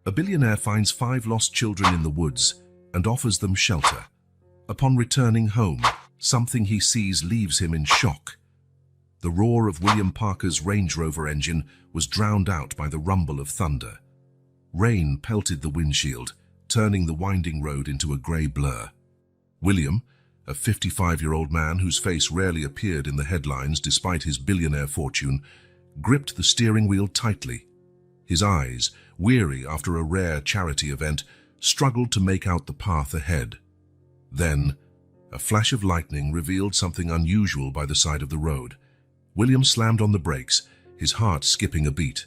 A billionaire finds 5 lost children in the woods and offers them shelter. Upon returning home, something he sees leaves him in shock. The roar of William Parker's Range Rover engine was drowned out by the rumble of thunder. Rain pelted the windshield, turning the winding road into a grey blur. William, a 55-year-old man whose face rarely appeared in the headlines despite his billionaire fortune, gripped the steering wheel tightly. His eyes, weary after a rare charity event, struggled to make out the path ahead. Then, a flash of lightning revealed something unusual by the side of the road. William slammed on the brakes, his heart skipping a beat.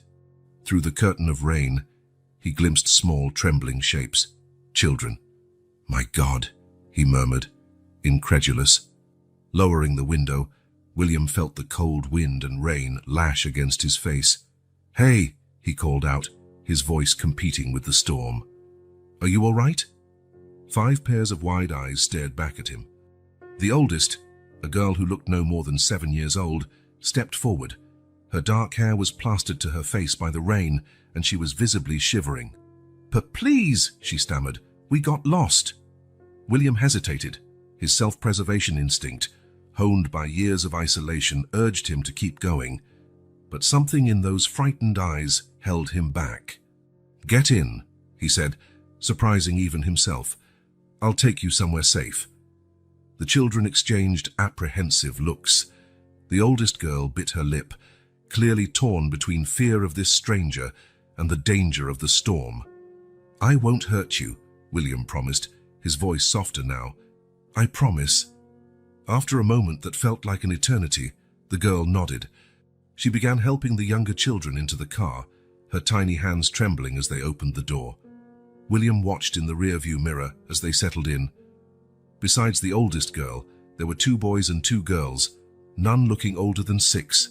Through the curtain of rain, he glimpsed small, trembling shapes. Children. "My God," he murmured, incredulous. Lowering the window, William felt the cold wind and rain lash against his face. "Hey," he called out, his voice competing with the storm. "Are you all right?" 5 pairs of wide eyes stared back at him. The oldest, a girl who looked no more than 7 years old, stepped forward. Her dark hair was plastered to her face by the rain, and she was visibly shivering. "But please," she stammered, "we got lost." William hesitated. His self-preservation instinct, honed by years of isolation, urged him to keep going. But something in those frightened eyes held him back. "Get in," he said, surprising even himself. "I'll take you somewhere safe." The children exchanged apprehensive looks. The oldest girl bit her lip, clearly torn between fear of this stranger and the danger of the storm. "I won't hurt you," William promised, his voice softer now. "I promise." After a moment that felt like an eternity, the girl nodded. She began helping the younger children into the car, her tiny hands trembling as they opened the door. William watched in the rearview mirror as they settled in. Besides the oldest girl, there were 2 boys and 2 girls, none looking older than 6.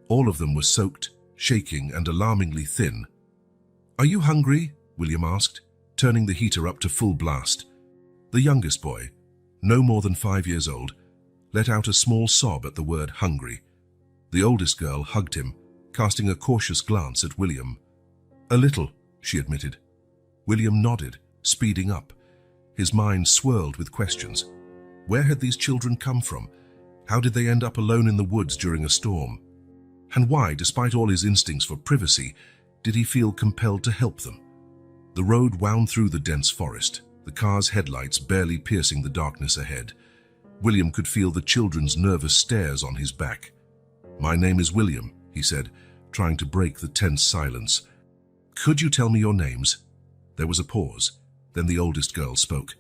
All of them were soaked, shaking, and alarmingly thin. "Are you hungry?" William asked, turning the heater up to full blast. The youngest boy, no more than 5 years old, let out a small sob at the word hungry. The oldest girl hugged him, casting a cautious glance at William. "A little," she admitted. William nodded, speeding up. His mind swirled with questions. Where had these children come from? How did they end up alone in the woods during a storm? And why, despite all his instincts for privacy, did he feel compelled to help them? The road wound through the dense forest, the car's headlights barely piercing the darkness ahead. William could feel the children's nervous stares on his back. "My name is William," he said, trying to break the tense silence. "Could you tell me your names?" There was a pause. Then the oldest girl spoke.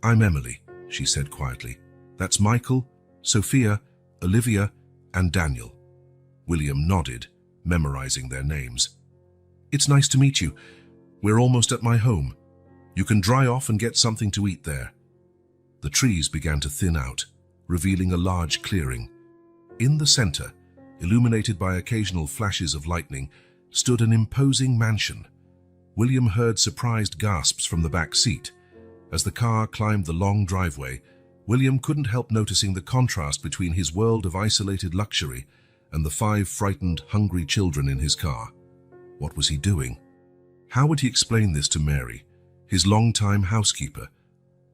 "I'm Emily," she said quietly. "That's Michael, Sophia, Olivia, and Daniel." William nodded, memorizing their names. "It's nice to meet you. We're almost at my home. You can dry off and get something to eat there." The trees began to thin out, revealing a large clearing. In the center, illuminated by occasional flashes of lightning, stood an imposing mansion. William heard surprised gasps from the back seat. As the car climbed the long driveway, William couldn't help noticing the contrast between his world of isolated luxury and the 5 frightened, hungry children in his car. What was he doing? How would he explain this to Mary, his longtime housekeeper?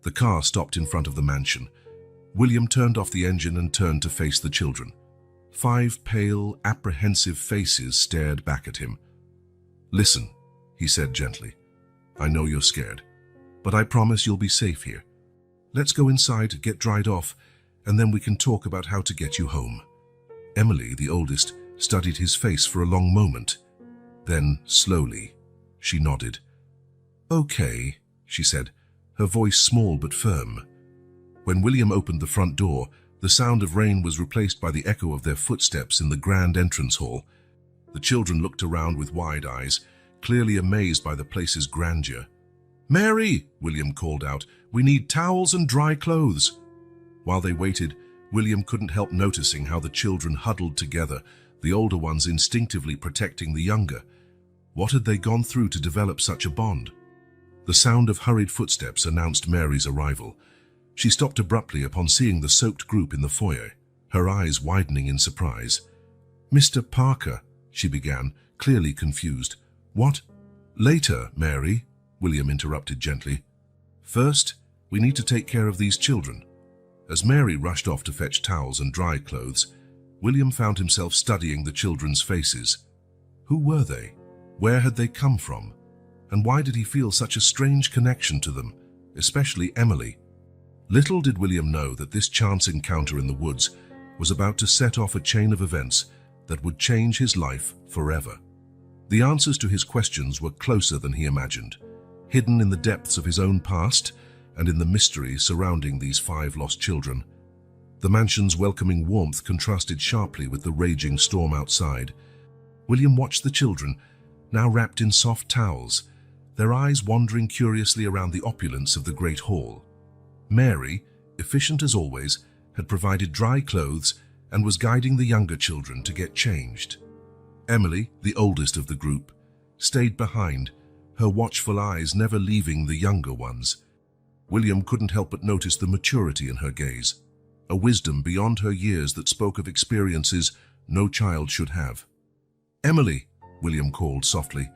The car stopped in front of the mansion. William turned off the engine and turned to face the children. 5 pale, apprehensive faces stared back at him. "Listen," he said gently. "I know you're scared, but I promise you'll be safe here. Let's go inside, get dried off, and then we can talk about how to get you home." Emily, the oldest, studied his face for a long moment. Then, slowly, she nodded. "Okay," she said, her voice small but firm. When William opened the front door, the sound of rain was replaced by the echo of their footsteps in the grand entrance hall. The children looked around with wide eyes, clearly amazed by the place's grandeur. "Mary," William called out, "we need towels and dry clothes." While they waited, William couldn't help noticing how the children huddled together, the older ones instinctively protecting the younger. What had they gone through to develop such a bond? The sound of hurried footsteps announced Mary's arrival. She stopped abruptly upon seeing the soaked group in the foyer, her eyes widening in surprise. "Mr. Parker," she began, clearly confused. "What?" Later, Mary, William interrupted gently. First, we need to take care of these children. As Mary rushed off to fetch towels and dry clothes, William found himself studying the children's faces. Who were they? Where had they come from? And why did he feel such a strange connection to them, especially Emily? Little did William know that this chance encounter in the woods was about to set off a chain of events that would change his life forever. The answers to his questions were closer than he imagined, hidden in the depths of his own past and in the mystery surrounding these 5 lost children. The mansion's welcoming warmth contrasted sharply with the raging storm outside. William watched the children, now wrapped in soft towels, their eyes wandering curiously around the opulence of the great hall. Mary, efficient as always, had provided dry clothes and was guiding the younger children to get changed. Emily, the oldest of the group, stayed behind, her watchful eyes never leaving the younger ones. William couldn't help but notice the maturity in her gaze, a wisdom beyond her years that spoke of experiences no child should have. "Emily," William called softly,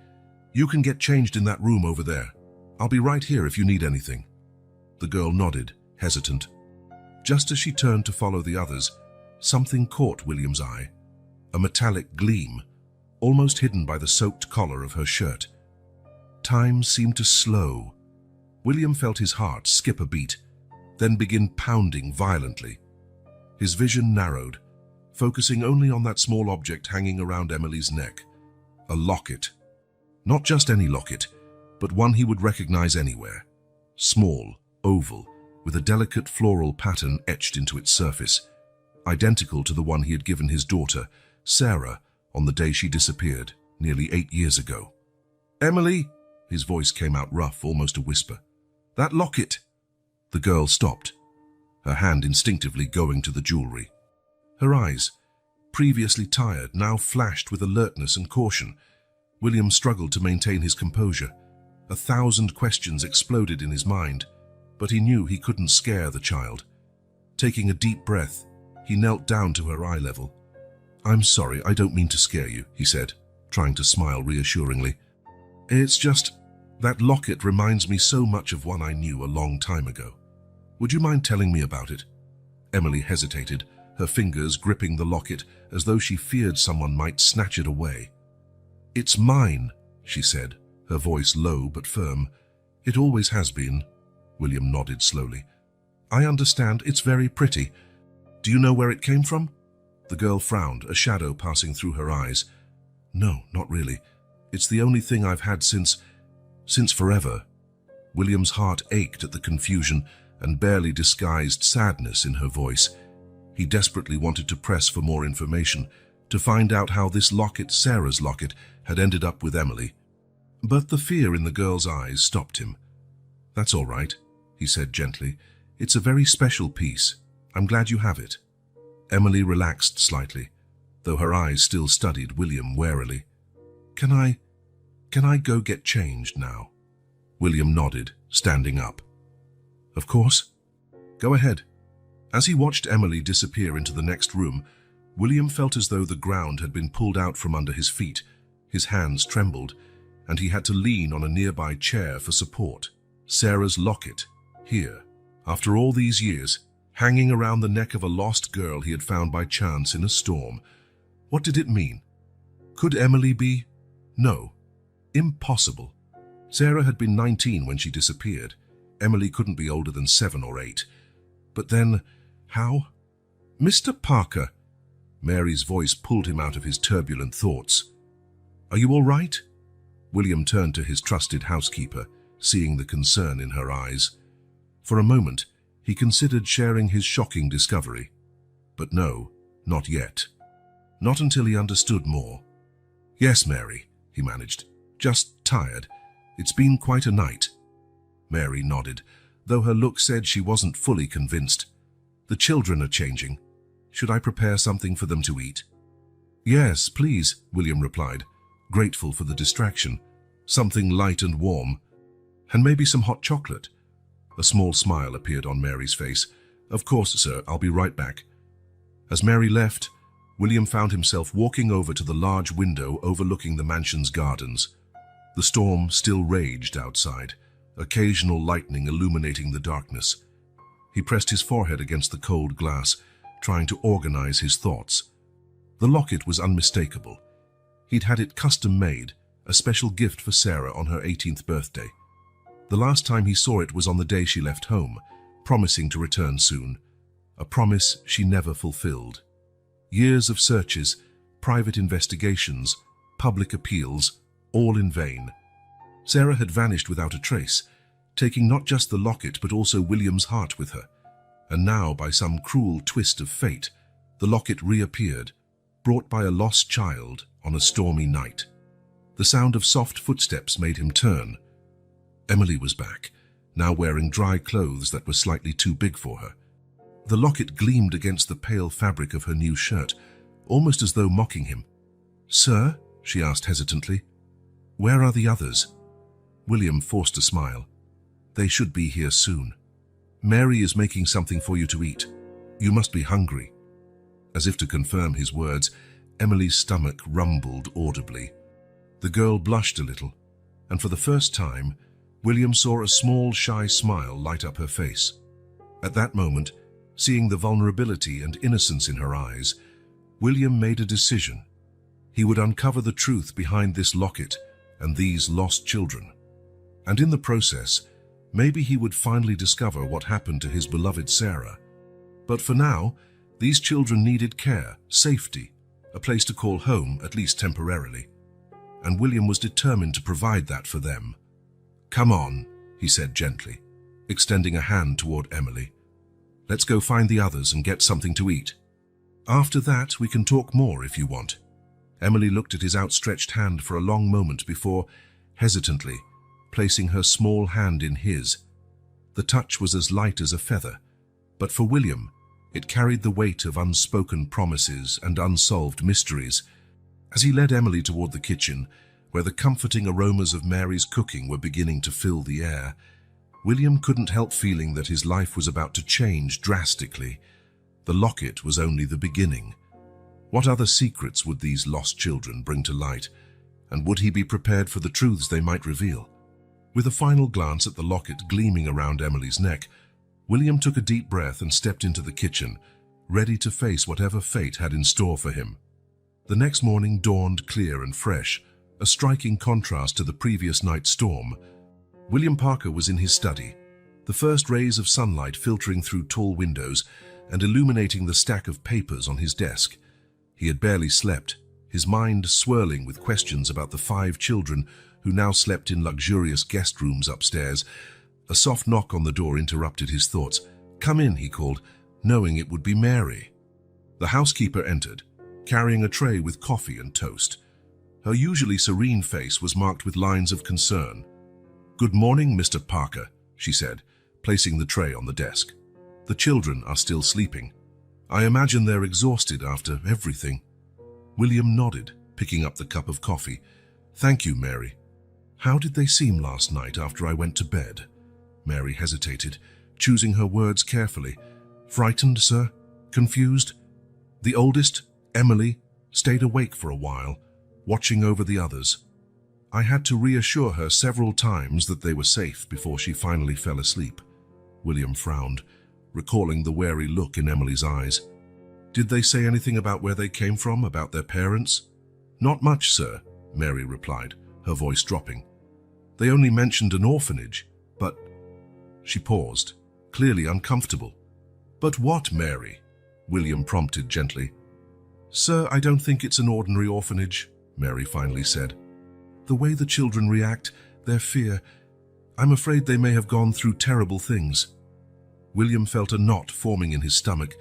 "you can get changed in that room over there. I'll be right here if you need anything." The girl nodded, hesitant. Just as she turned to follow the others, something caught William's eye, a metallic gleam, almost hidden by the soaked collar of her shirt. Time seemed to slow. William felt his heart skip a beat, then begin pounding violently. His vision narrowed, focusing only on that small object hanging around Emily's neck, a locket. Not just any locket, but one he would recognize anywhere. Small, oval, with a delicate floral pattern etched into its surface, identical to the one he had given his daughter, Sarah, on the day she disappeared, nearly 8 years ago. "Emily!" His voice came out rough, almost a whisper. "That locket!" The girl stopped, her hand instinctively going to the jewelry. Her eyes, previously tired, now flashed with alertness and caution. William struggled to maintain his composure. 1,000 questions exploded in his mind, but he knew he couldn't scare the child. Taking a deep breath, he knelt down to her eye level. "I'm sorry, I don't mean to scare you," he said, trying to smile reassuringly. "It's just that locket reminds me so much of one I knew a long time ago. Would you mind telling me about it?" Emily hesitated, her fingers gripping the locket as though she feared someone might snatch it away. "It's mine," she said, her voice low but firm. "It always has been." William nodded slowly. "I understand, it's very pretty. Do you know where it came from?" The girl frowned, a shadow passing through her eyes. "No, not really. It's the only thing I've had since forever." William's heart ached at the confusion and barely disguised sadness in her voice. He desperately wanted to press for more information, to find out how this locket, Sarah's locket, had ended up with Emily. But the fear in the girl's eyes stopped him. "That's all right," he said gently. "It's a very special piece. I'm glad you have it." Emily relaxed slightly, though her eyes still studied William warily. Can I go get changed now?" William nodded, standing up. "Of course. Go ahead." As he watched Emily disappear into the next room, William felt as though the ground had been pulled out from under his feet. His hands trembled, and he had to lean on a nearby chair for support. Sarah's locket, here, after all these years, hanging around the neck of a lost girl he had found by chance in a storm. What did it mean? Could Emily be? No. Impossible. Sarah had been 19 when she disappeared. Emily couldn't be older than 7 or 8. But then, how? "Mr. Parker!" Mary's voice pulled him out of his turbulent thoughts. "Are you all right?" William turned to his trusted housekeeper, seeing the concern in her eyes. For a moment, he considered sharing his shocking discovery. But no, not yet. Not until he understood more. "Yes, Mary," he managed. "Just tired. It's been quite a night." Mary nodded, though her look said she wasn't fully convinced. "The children are changing. Should I prepare something for them to eat?" "Yes, please," William replied, grateful for the distraction. "Something light and warm. And maybe some hot chocolate." A small smile appeared on Mary's face. "Of course, sir, I'll be right back." As Mary left, William found himself walking over to the large window overlooking the mansion's gardens. The storm still raged outside, occasional lightning illuminating the darkness. He pressed his forehead against the cold glass, trying to organize his thoughts. The locket was unmistakable. He'd had it custom-made, a special gift for Sarah on her 18th birthday. The last time he saw it was on the day she left home, promising to return soon. A promise she never fulfilled. Years of searches, private investigations, public appeals, all in vain. Sarah had vanished without a trace, taking not just the locket but also William's heart with her. And now, by some cruel twist of fate, the locket reappeared, brought by a lost child on a stormy night. The sound of soft footsteps made him turn. Emily was back, now wearing dry clothes that were slightly too big for her. The locket gleamed against the pale fabric of her new shirt, almost as though mocking him. "Sir?" she asked hesitantly. "Where are the others?" William forced a smile. "They should be here soon. Mary is making something for you to eat. You must be hungry." As if to confirm his words, Emily's stomach rumbled audibly. The girl blushed a little, and for the first time, William saw a small, shy smile light up her face. At that moment, seeing the vulnerability and innocence in her eyes, William made a decision. He would uncover the truth behind this locket and these lost children. And in the process, maybe he would finally discover what happened to his beloved Sarah. But for now, these children needed care, safety, a place to call home, at least temporarily. And William was determined to provide that for them. "Come on," he said gently, extending a hand toward Emily. "Let's go find the others and get something to eat. After that, we can talk more if you want." Emily looked at his outstretched hand for a long moment before, hesitantly, placing her small hand in his. The touch was as light as a feather, but for William, it carried the weight of unspoken promises and unsolved mysteries. As he led Emily toward the kitchen, where the comforting aromas of Mary's cooking were beginning to fill the air, William couldn't help feeling that his life was about to change drastically. The locket was only the beginning. What other secrets would these lost children bring to light, and would he be prepared for the truths they might reveal? With a final glance at the locket gleaming around Emily's neck, William took a deep breath and stepped into the kitchen, ready to face whatever fate had in store for him. The next morning dawned clear and fresh, a striking contrast to the previous night's storm. William Parker was in his study, the first rays of sunlight filtering through tall windows and illuminating the stack of papers on his desk. He had barely slept, his mind swirling with questions about the 5 children who now slept in luxurious guest rooms upstairs. A soft knock on the door interrupted his thoughts. "Come in," he called, knowing it would be Mary. The housekeeper entered, carrying a tray with coffee and toast. Her usually serene face was marked with lines of concern. "Good morning, Mr. Parker," she said, placing the tray on the desk. "The children are still sleeping. I imagine they're exhausted after everything." William nodded, picking up the cup of coffee. "Thank you, Mary. How did they seem last night after I went to bed?" Mary hesitated, choosing her words carefully. "Frightened, sir? Confused?" The oldest, Emily, stayed awake for a while, watching over the others. I had to reassure her several times that they were safe before she finally fell asleep. William frowned, recalling the wary look in Emily's eyes. "Did they say anything about where they came from, about their parents?" "Not much, sir," Mary replied, her voice dropping. "They only mentioned an orphanage, but—" She paused, clearly uncomfortable. "But what, Mary?" William prompted gently. "Sir, I don't think it's an ordinary orphanage," Mary finally said. "The way the children react, their fear, I'm afraid they may have gone through terrible things." William felt a knot forming in his stomach.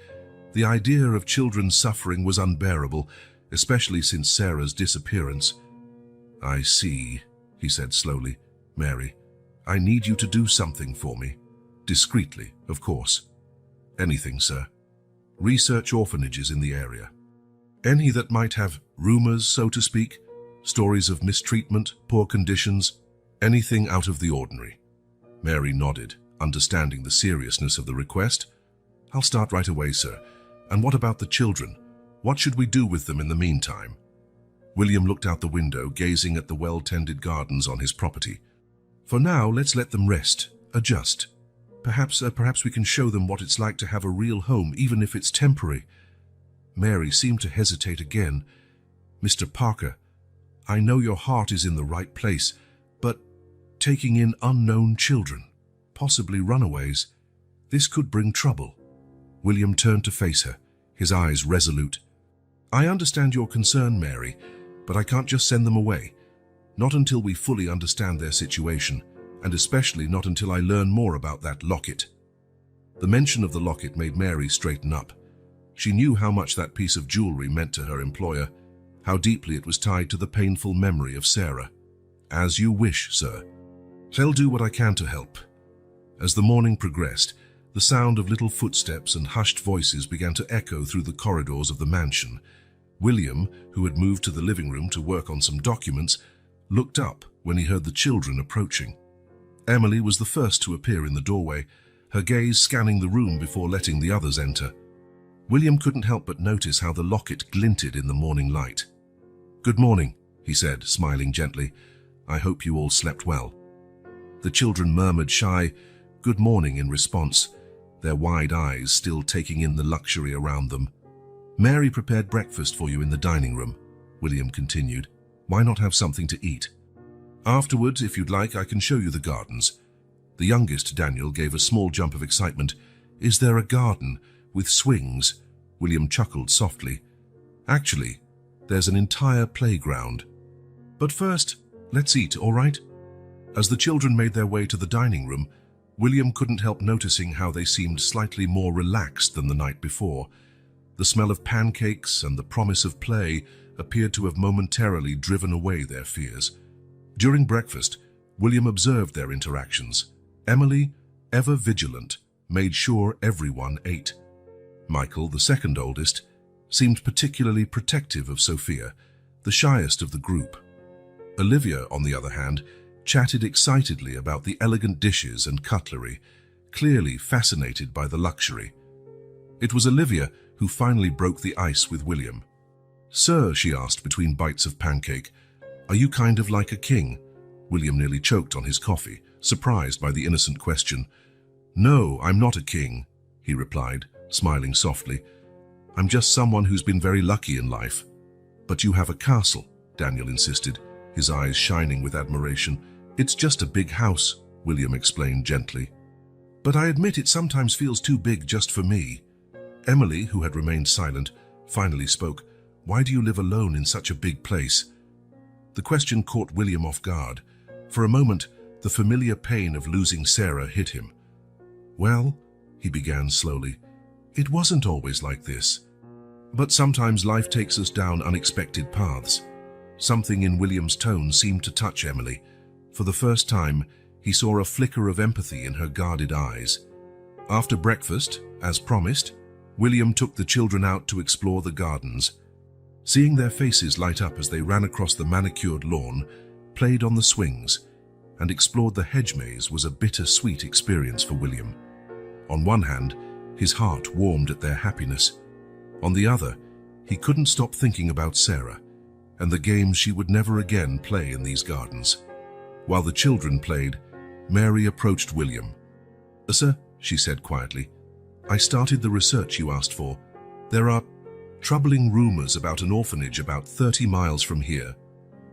The idea of children suffering was unbearable, especially since Sarah's disappearance. "I see," he said slowly. "Mary, I need you to do something for me. Discreetly, of course." "Anything, sir." "Research orphanages in the area. Any that might have rumors, so to speak, stories of mistreatment, poor conditions, anything out of the ordinary." Mary nodded, understanding the seriousness of the request. "I'll start right away, sir. And what about the children? What should we do with them in the meantime?" William looked out the window, gazing at the well-tended gardens on his property. For now, let's let them rest, adjust. Perhaps we can show them what it's like to have a real home, even if it's temporary. Mary seemed to hesitate again. Mr. Parker, I know your heart is in the right place, but taking in unknown children, possibly runaways, this could bring trouble. William turned to face her, his eyes resolute. I understand your concern, Mary, but I can't just send them away. Not until we fully understand their situation, and especially not until I learn more about that locket. The mention of the locket made Mary straighten up. She knew how much that piece of jewelry meant to her employer, how deeply it was tied to the painful memory of Sarah. As you wish, sir. I'll do what I can to help. As the morning progressed, the sound of little footsteps and hushed voices began to echo through the corridors of the mansion. William, who had moved to the living room to work on some documents, looked up when he heard the children approaching. Emily was the first to appear in the doorway, her gaze scanning the room before letting the others enter. William couldn't help but notice how the locket glinted in the morning light. Good morning, he said, smiling gently. I hope you all slept well. The children murmured shy, good morning in response, their wide eyes still taking in the luxury around them. Mary prepared breakfast for you in the dining room, William continued. Why not have something to eat? Afterwards, if you'd like, I can show you the gardens. The youngest, Daniel, gave a small jump of excitement. Is there a garden with swings? William chuckled softly. Actually, there's an entire playground. But first, let's eat, all right? As the children made their way to the dining room, William couldn't help noticing how they seemed slightly more relaxed than the night before. The smell of pancakes and the promise of play appeared to have momentarily driven away their fears. During breakfast, William observed their interactions. Emily, ever vigilant, made sure everyone ate. Michael, the second oldest, seemed particularly protective of Sophia, the shyest of the group. Olivia, on the other hand, chatted excitedly about the elegant dishes and cutlery, clearly fascinated by the luxury. It was Olivia who finally broke the ice with William. Sir, she asked between bites of pancake, are you kind of like a king? William nearly choked on his coffee, surprised by the innocent question. No, I'm not a king, he replied, smiling softly. I'm just someone who's been very lucky in life. But you have a castle, Daniel insisted, his eyes shining with admiration. It's just a big house, William explained gently. But I admit it sometimes feels too big just for me. Emily, who had remained silent, finally spoke. Why do you live alone in such a big place? The question caught William off guard. For a moment, the familiar pain of losing Sarah hit him. Well, he began slowly, it wasn't always like this. But sometimes life takes us down unexpected paths. Something in William's tone seemed to touch Emily. For the first time, he saw a flicker of empathy in her guarded eyes. After breakfast, as promised, William took the children out to explore the gardens. Seeing their faces light up as they ran across the manicured lawn, played on the swings, and explored the hedge maze was a bittersweet experience for William. On one hand, his heart warmed at their happiness. On the other, he couldn't stop thinking about Sarah and the games she would never again play in these gardens. While the children played, Mary approached William. Sir, she said quietly, I started the research you asked for. There are troubling rumors about an orphanage about 30 miles from here.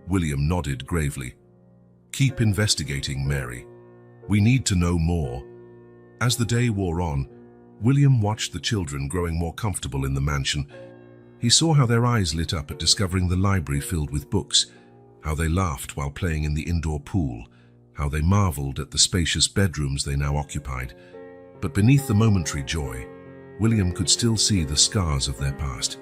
William nodded gravely. Keep investigating, Mary. We need to know more. As the day wore on, William watched the children growing more comfortable in the mansion. He saw how their eyes lit up at discovering the library filled with books, how they laughed while playing in the indoor pool, how they marveled at the spacious bedrooms they now occupied. But beneath the momentary joy, William could still see the scars of their past.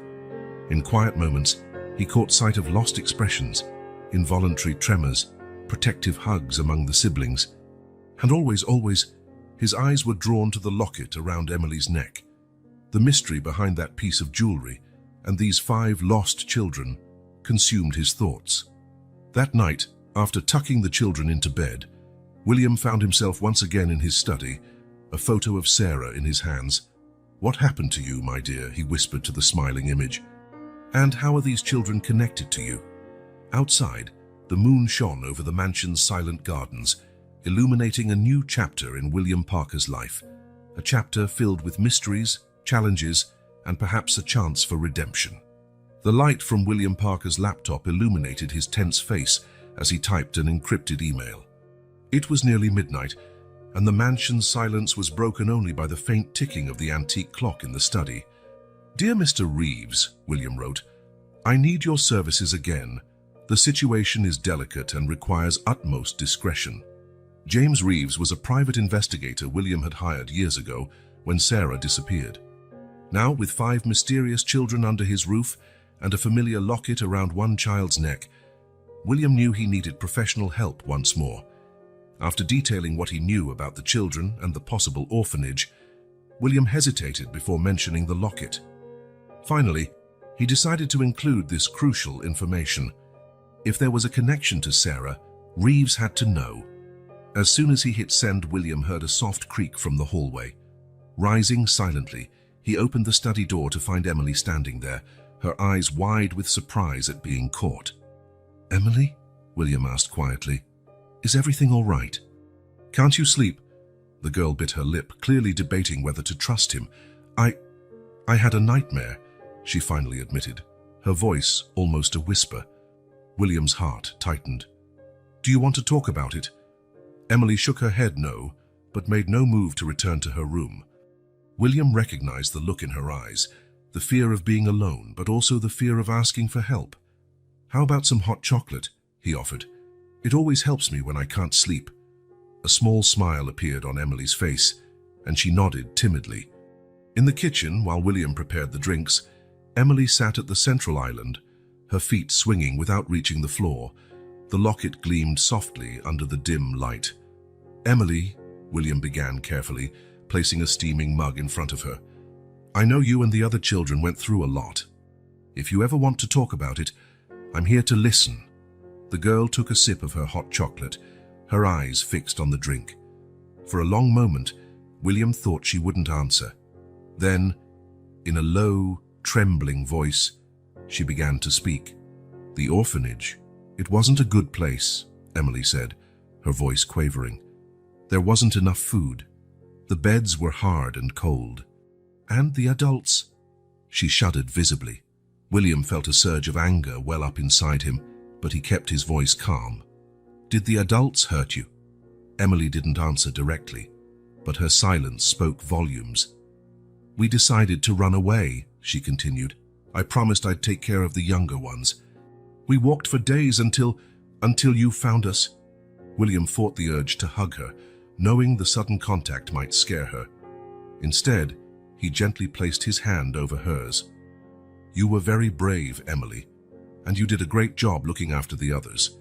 In quiet moments, he caught sight of lost expressions, involuntary tremors, protective hugs among the siblings. And always, his eyes were drawn to the locket around Emily's neck. The mystery behind that piece of jewelry and these 5 lost children consumed his thoughts. That night, after tucking the children into bed, William found himself once again in his study, a photo of Sarah in his hands. What happened to you, my dear? He whispered to the smiling image. And how are these children connected to you? Outside, the moon shone over the mansion's silent gardens, illuminating a new chapter in William Parker's life, a chapter filled with mysteries, challenges, and perhaps a chance for redemption. The light from William Parker's laptop illuminated his tense face as he typed an encrypted email. It was nearly midnight, and the mansion's silence was broken only by the faint ticking of the antique clock in the study. "Dear Mr. Reeves," William wrote, "I need your services again. The situation is delicate and requires utmost discretion." James Reeves was a private investigator William had hired years ago when Sarah disappeared. Now, with 5 mysterious children under his roof and a familiar locket around one child's neck, William knew he needed professional help once more. After detailing what he knew about the children and the possible orphanage, William hesitated before mentioning the locket. Finally, he decided to include this crucial information. If there was a connection to Sarah, Reeves had to know. As soon as he hit send, William heard a soft creak from the hallway. Rising silently, he opened the study door to find Emily standing there, her eyes wide with surprise at being caught. "Emily?" William asked quietly. "Is everything all right?" "Can't you sleep?" The girl bit her lip, clearly debating whether to trust him. I had a nightmare," she finally admitted, her voice almost a whisper. William's heart tightened. "Do you want to talk about it?" Emily shook her head no, but made no move to return to her room. William recognized the look in her eyes, the fear of being alone, but also the fear of asking for help. "How about some hot chocolate?" he offered. "It always helps me when I can't sleep." A small smile appeared on Emily's face, and she nodded timidly. In the kitchen, while William prepared the drinks, Emily sat at the central island, her feet swinging without reaching the floor. The locket gleamed softly under the dim light. "Emily," William began carefully, placing a steaming mug in front of her, "I know you and the other children went through a lot. If you ever want to talk about it, I'm here to listen." The girl took a sip of her hot chocolate, her eyes fixed on the drink. For a long moment, William thought she wouldn't answer. Then, in a low, trembling voice, she began to speak. "The orphanage. It wasn't a good place," Emily said, her voice quavering. "There wasn't enough food. The beds were hard and cold. And the adults." She shuddered visibly. William felt a surge of anger well up inside him, but he kept his voice calm. "Did the adults hurt you?" Emily didn't answer directly, but her silence spoke volumes. "We decided to run away," she continued. "I promised I'd take care of the younger ones. We walked for days until you found us." William fought the urge to hug her, knowing the sudden contact might scare her. Instead, he gently placed his hand over hers. "You were very brave, Emily, and you did a great job looking after the others."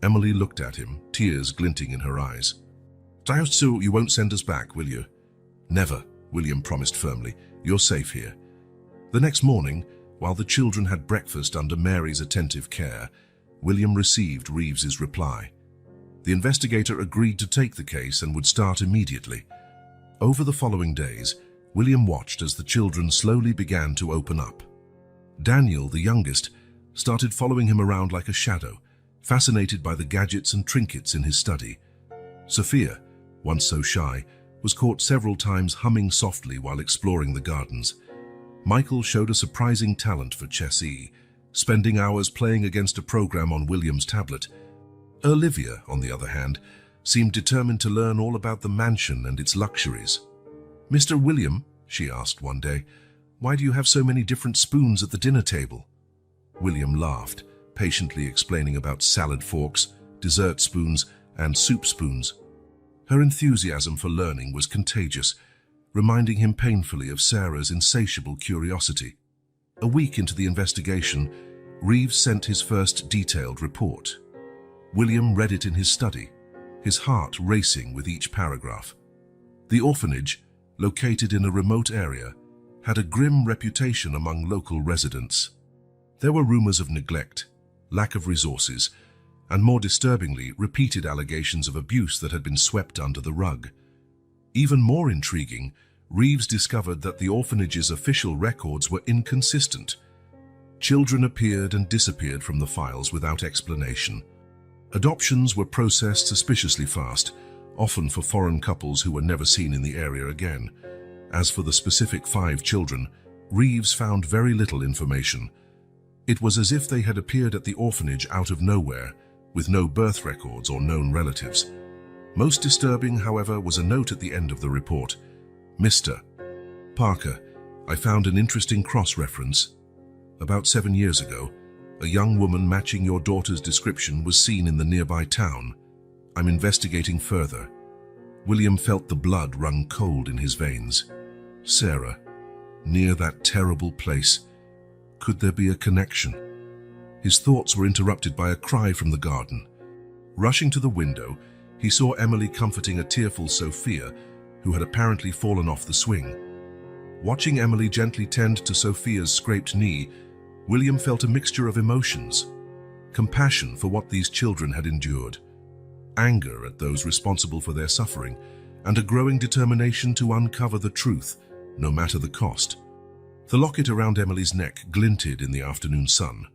Emily looked at him, tears glinting in her eyes. "So you won't send us back, will you?" "Never," William promised firmly. "You're safe here." The next morning, while the children had breakfast under Mary's attentive care, William received Reeves's reply. The investigator agreed to take the case and would start immediately. Over the following days, William watched as the children slowly began to open up. Daniel, the youngest, started following him around like a shadow, fascinated by the gadgets and trinkets in his study. Sophia, once so shy, was caught several times humming softly while exploring the gardens. Michael showed a surprising talent for chess, spending hours playing against a program on William's tablet. Olivia, on the other hand, seemed determined to learn all about the mansion and its luxuries. "Mr. William," she asked one day, "why do you have so many different spoons at the dinner table?" William laughed, patiently explaining about salad forks, dessert spoons, and soup spoons. Her enthusiasm for learning was contagious, reminding him painfully of Sarah's insatiable curiosity. A week into the investigation, Reeves sent his first detailed report. William read it in his study, his heart racing with each paragraph. The orphanage, located in a remote area, had a grim reputation among local residents. There were rumors of neglect, lack of resources, and more disturbingly, repeated allegations of abuse that had been swept under the rug. Even more intriguing, Reeves discovered that the orphanage's official records were inconsistent. Children appeared and disappeared from the files without explanation. Adoptions were processed suspiciously fast, often for foreign couples who were never seen in the area again. As for the specific 5 children, Reeves found very little information. It was as if they had appeared at the orphanage out of nowhere, with no birth records or known relatives. Most disturbing, however, was a note at the end of the report. Mr. Parker, I found an interesting cross-reference. About 7 years ago, a young woman matching your daughter's description was seen in the nearby town. I'm investigating further. William felt the blood run cold in his veins. Sarah, near that terrible place. Could there be a connection? His thoughts were interrupted by a cry from the garden. Rushing to the window, he saw Emily comforting a tearful Sophia, who had apparently fallen off the swing. Watching Emily gently tend to Sophia's scraped knee, William felt a mixture of emotions: compassion for what these children had endured, anger at those responsible for their suffering, and a growing determination to uncover the truth, no matter the cost. The locket around Emily's neck glinted in the afternoon sun,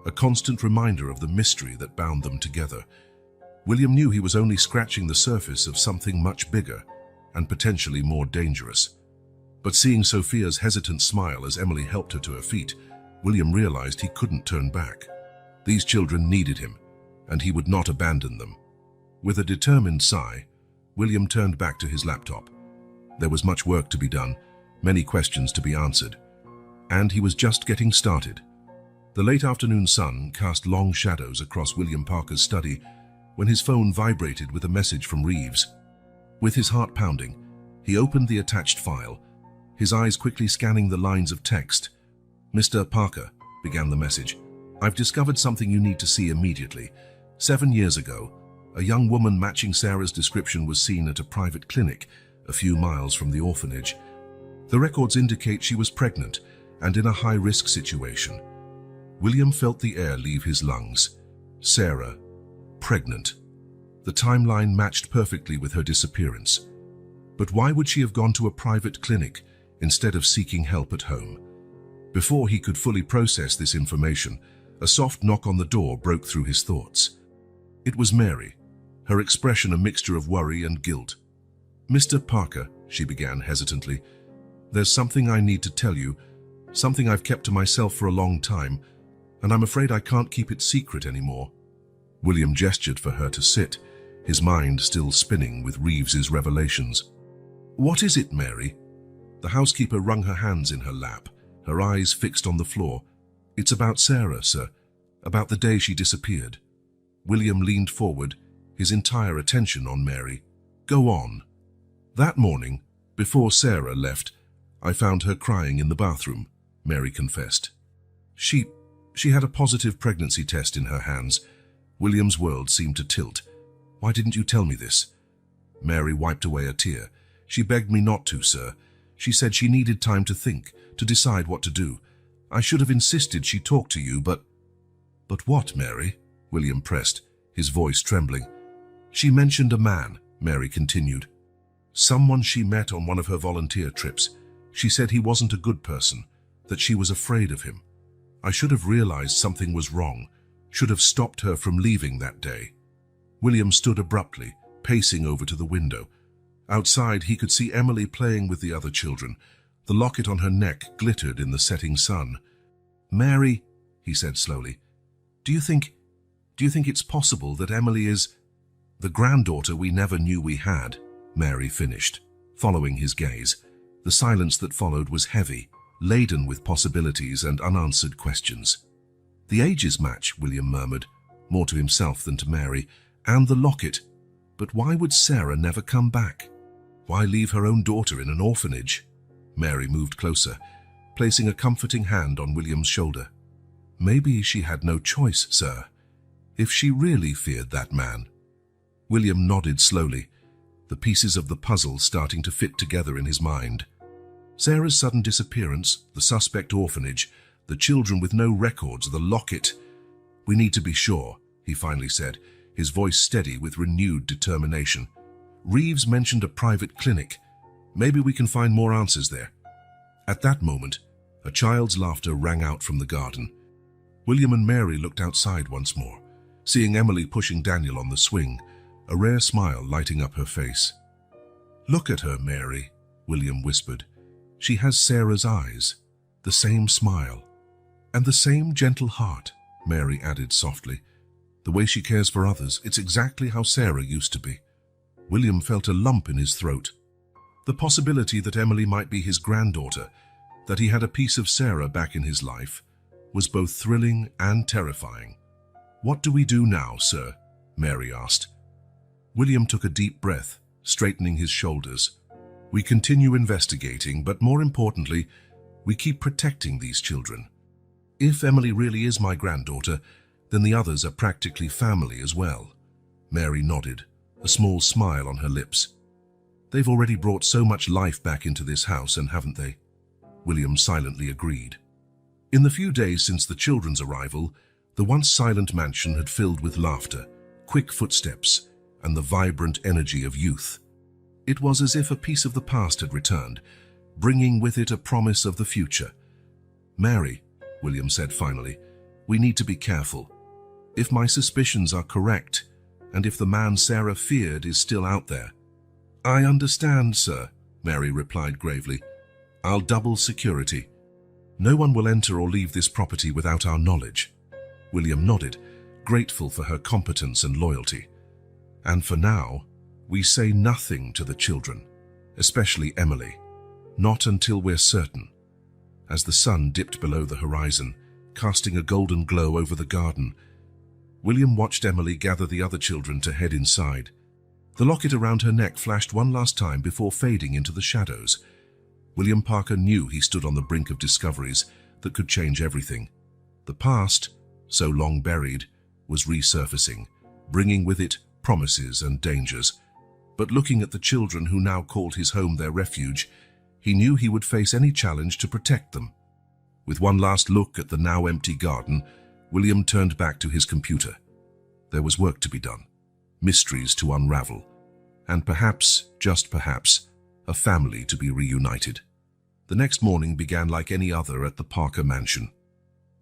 a constant reminder of the mystery that bound them together. William knew he was only scratching the surface of something much bigger and potentially more dangerous. But seeing Sophia's hesitant smile as Emily helped her to her feet, William realized he couldn't turn back. These children needed him, and he would not abandon them. With a determined sigh, William turned back to his laptop. There was much work to be done, many questions to be answered, and he was just getting started. The late afternoon sun cast long shadows across William Parker's study when his phone vibrated with a message from Reeves. With his heart pounding, he opened the attached file, his eyes quickly scanning the lines of text. "Mr. Parker," began the message, "I've discovered something you need to see immediately. 7 years ago, a young woman matching Sarah's description was seen at a private clinic a few miles from the orphanage. The records indicate she was pregnant and in a high-risk situation." William felt the air leave his lungs. Sarah, pregnant. The timeline matched perfectly with her disappearance. But why would she have gone to a private clinic instead of seeking help at home? Before he could fully process this information, a soft knock on the door broke through his thoughts. It was Mary, her expression a mixture of worry and guilt. "Mr. Parker," she began hesitantly, "there's something I need to tell you, something I've kept to myself for a long time, and I'm afraid I can't keep it secret anymore." William gestured for her to sit, his mind still spinning with Reeves's revelations. "What is it, Mary?" The housekeeper wrung her hands in her lap, her eyes fixed on the floor. "It's about Sarah, sir, about the day she disappeared." William leaned forward, his entire attention on Mary. "Go on." "That morning, before Sarah left, I found her crying in the bathroom," Mary confessed. She had a positive pregnancy test in her hands." William's world seemed to tilt. "Why didn't you tell me this?" Mary wiped away a tear. "She begged me not to, sir. She said she needed time to think, to decide what to do. I should have insisted she talk to you, but—" "But what, Mary?" William pressed, his voice trembling. "She mentioned a man," Mary continued. "Someone she met on one of her volunteer trips. She said he wasn't a good person, that she was afraid of him. I should have realized something was wrong, should have stopped her from leaving that day." William stood abruptly, pacing over to the window. Outside, he could see Emily playing with the other children. The locket on her neck glittered in the setting sun. "Mary," he said slowly, do you think it's possible that Emily is the granddaughter we never knew we had?" Mary finished, following his gaze. The silence that followed was heavy, laden with possibilities and unanswered questions. "The ages match," William murmured, more to himself than to Mary, "and the locket. But why would Sarah never come back? Why leave her own daughter in an orphanage?" Mary moved closer, placing a comforting hand on William's shoulder. "Maybe she had no choice, sir. If she really feared that man." William nodded slowly, the pieces of the puzzle starting to fit together in his mind. Sarah's sudden disappearance, the suspect orphanage, the children with no records, the locket. "We need to be sure," he finally said, his voice steady with renewed determination. "Reeves mentioned a private clinic. Maybe we can find more answers there." At that moment, a child's laughter rang out from the garden. William and Mary looked outside once more, seeing Emily pushing Daniel on the swing, a rare smile lighting up her face. "Look at her, Mary," William whispered. "She has Sarah's eyes, the same smile, and the same gentle heart," Mary added softly. "The way she cares for others, it's exactly how Sarah used to be." William felt a lump in his throat. The possibility that Emily might be his granddaughter, that he had a piece of Sarah back in his life, was both thrilling and terrifying. "What do we do now, sir?" Mary asked. William took a deep breath, straightening his shoulders. "We continue investigating, but more importantly, we keep protecting these children. If Emily really is my granddaughter, then the others are practically family as well." Mary nodded, a small smile on her lips. "They've already brought so much life back into this house, and haven't they?" William silently agreed. In the few days since the children's arrival, the once silent mansion had filled with laughter, quick footsteps, and the vibrant energy of youth. It was as if a piece of the past had returned, bringing with it a promise of the future. "Mary," William said finally, "we need to be careful. If my suspicions are correct, and if the man Sarah feared is still out there." "I understand, sir," Mary replied gravely. "I'll double security. No one will enter or leave this property without our knowledge." William nodded, grateful for her competence and loyalty. "And for now, we say nothing to the children, especially Emily. Not until we're certain." As the sun dipped below the horizon, casting a golden glow over the garden, William watched Emily gather the other children to head inside. The locket around her neck flashed one last time before fading into the shadows. William Parker knew he stood on the brink of discoveries that could change everything. The past, so long buried, was resurfacing, bringing with it promises and dangers. But looking at the children who now called his home their refuge, he knew he would face any challenge to protect them. With one last look at the now empty garden, William turned back to his computer. There was work to be done, mysteries to unravel, and perhaps, just perhaps, a family to be reunited. The next morning began like any other at the Parker mansion.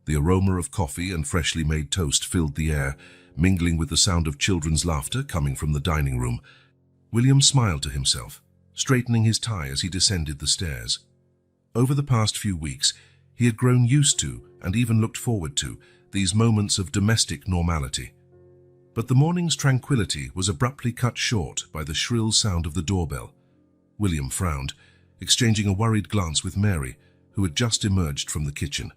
The aroma of coffee and freshly made toast filled the air, mingling with the sound of children's laughter coming from the dining room. William smiled to himself, straightening his tie as he descended the stairs. Over the past few weeks, he had grown used to, and even looked forward to, these moments of domestic normality. But the morning's tranquility was abruptly cut short by the shrill sound of the doorbell. William frowned, exchanging a worried glance with Mary, who had just emerged from the kitchen.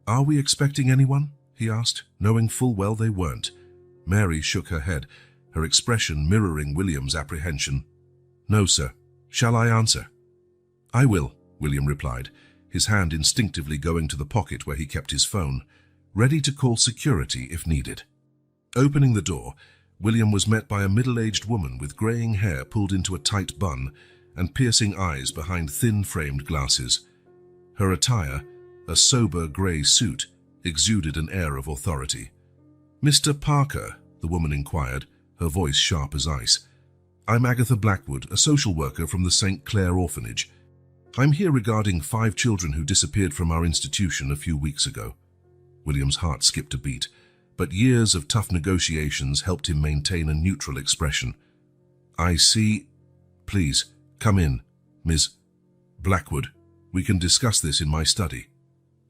"Are we expecting anyone?" he asked, knowing full well they weren't. Mary shook her head, her expression mirroring William's apprehension. "No, sir. Shall I answer?" "I will," William replied, his hand instinctively going to the pocket where he kept his phone, ready to call security if needed. Opening the door, William was met by a middle-aged woman with graying hair pulled into a tight bun and piercing eyes behind thin-framed glasses. Her attire, a sober grey suit, exuded an air of authority. "Mr. Parker," the woman inquired, her voice sharp as ice. "I'm Agatha Blackwood, a social worker from the St. Clair Orphanage. I'm here regarding 5 children who disappeared from our institution a few weeks ago." William's heart skipped a beat, but years of tough negotiations helped him maintain a neutral expression. "I see. Please, come in, Ms. Blackwood. We can discuss this in my study."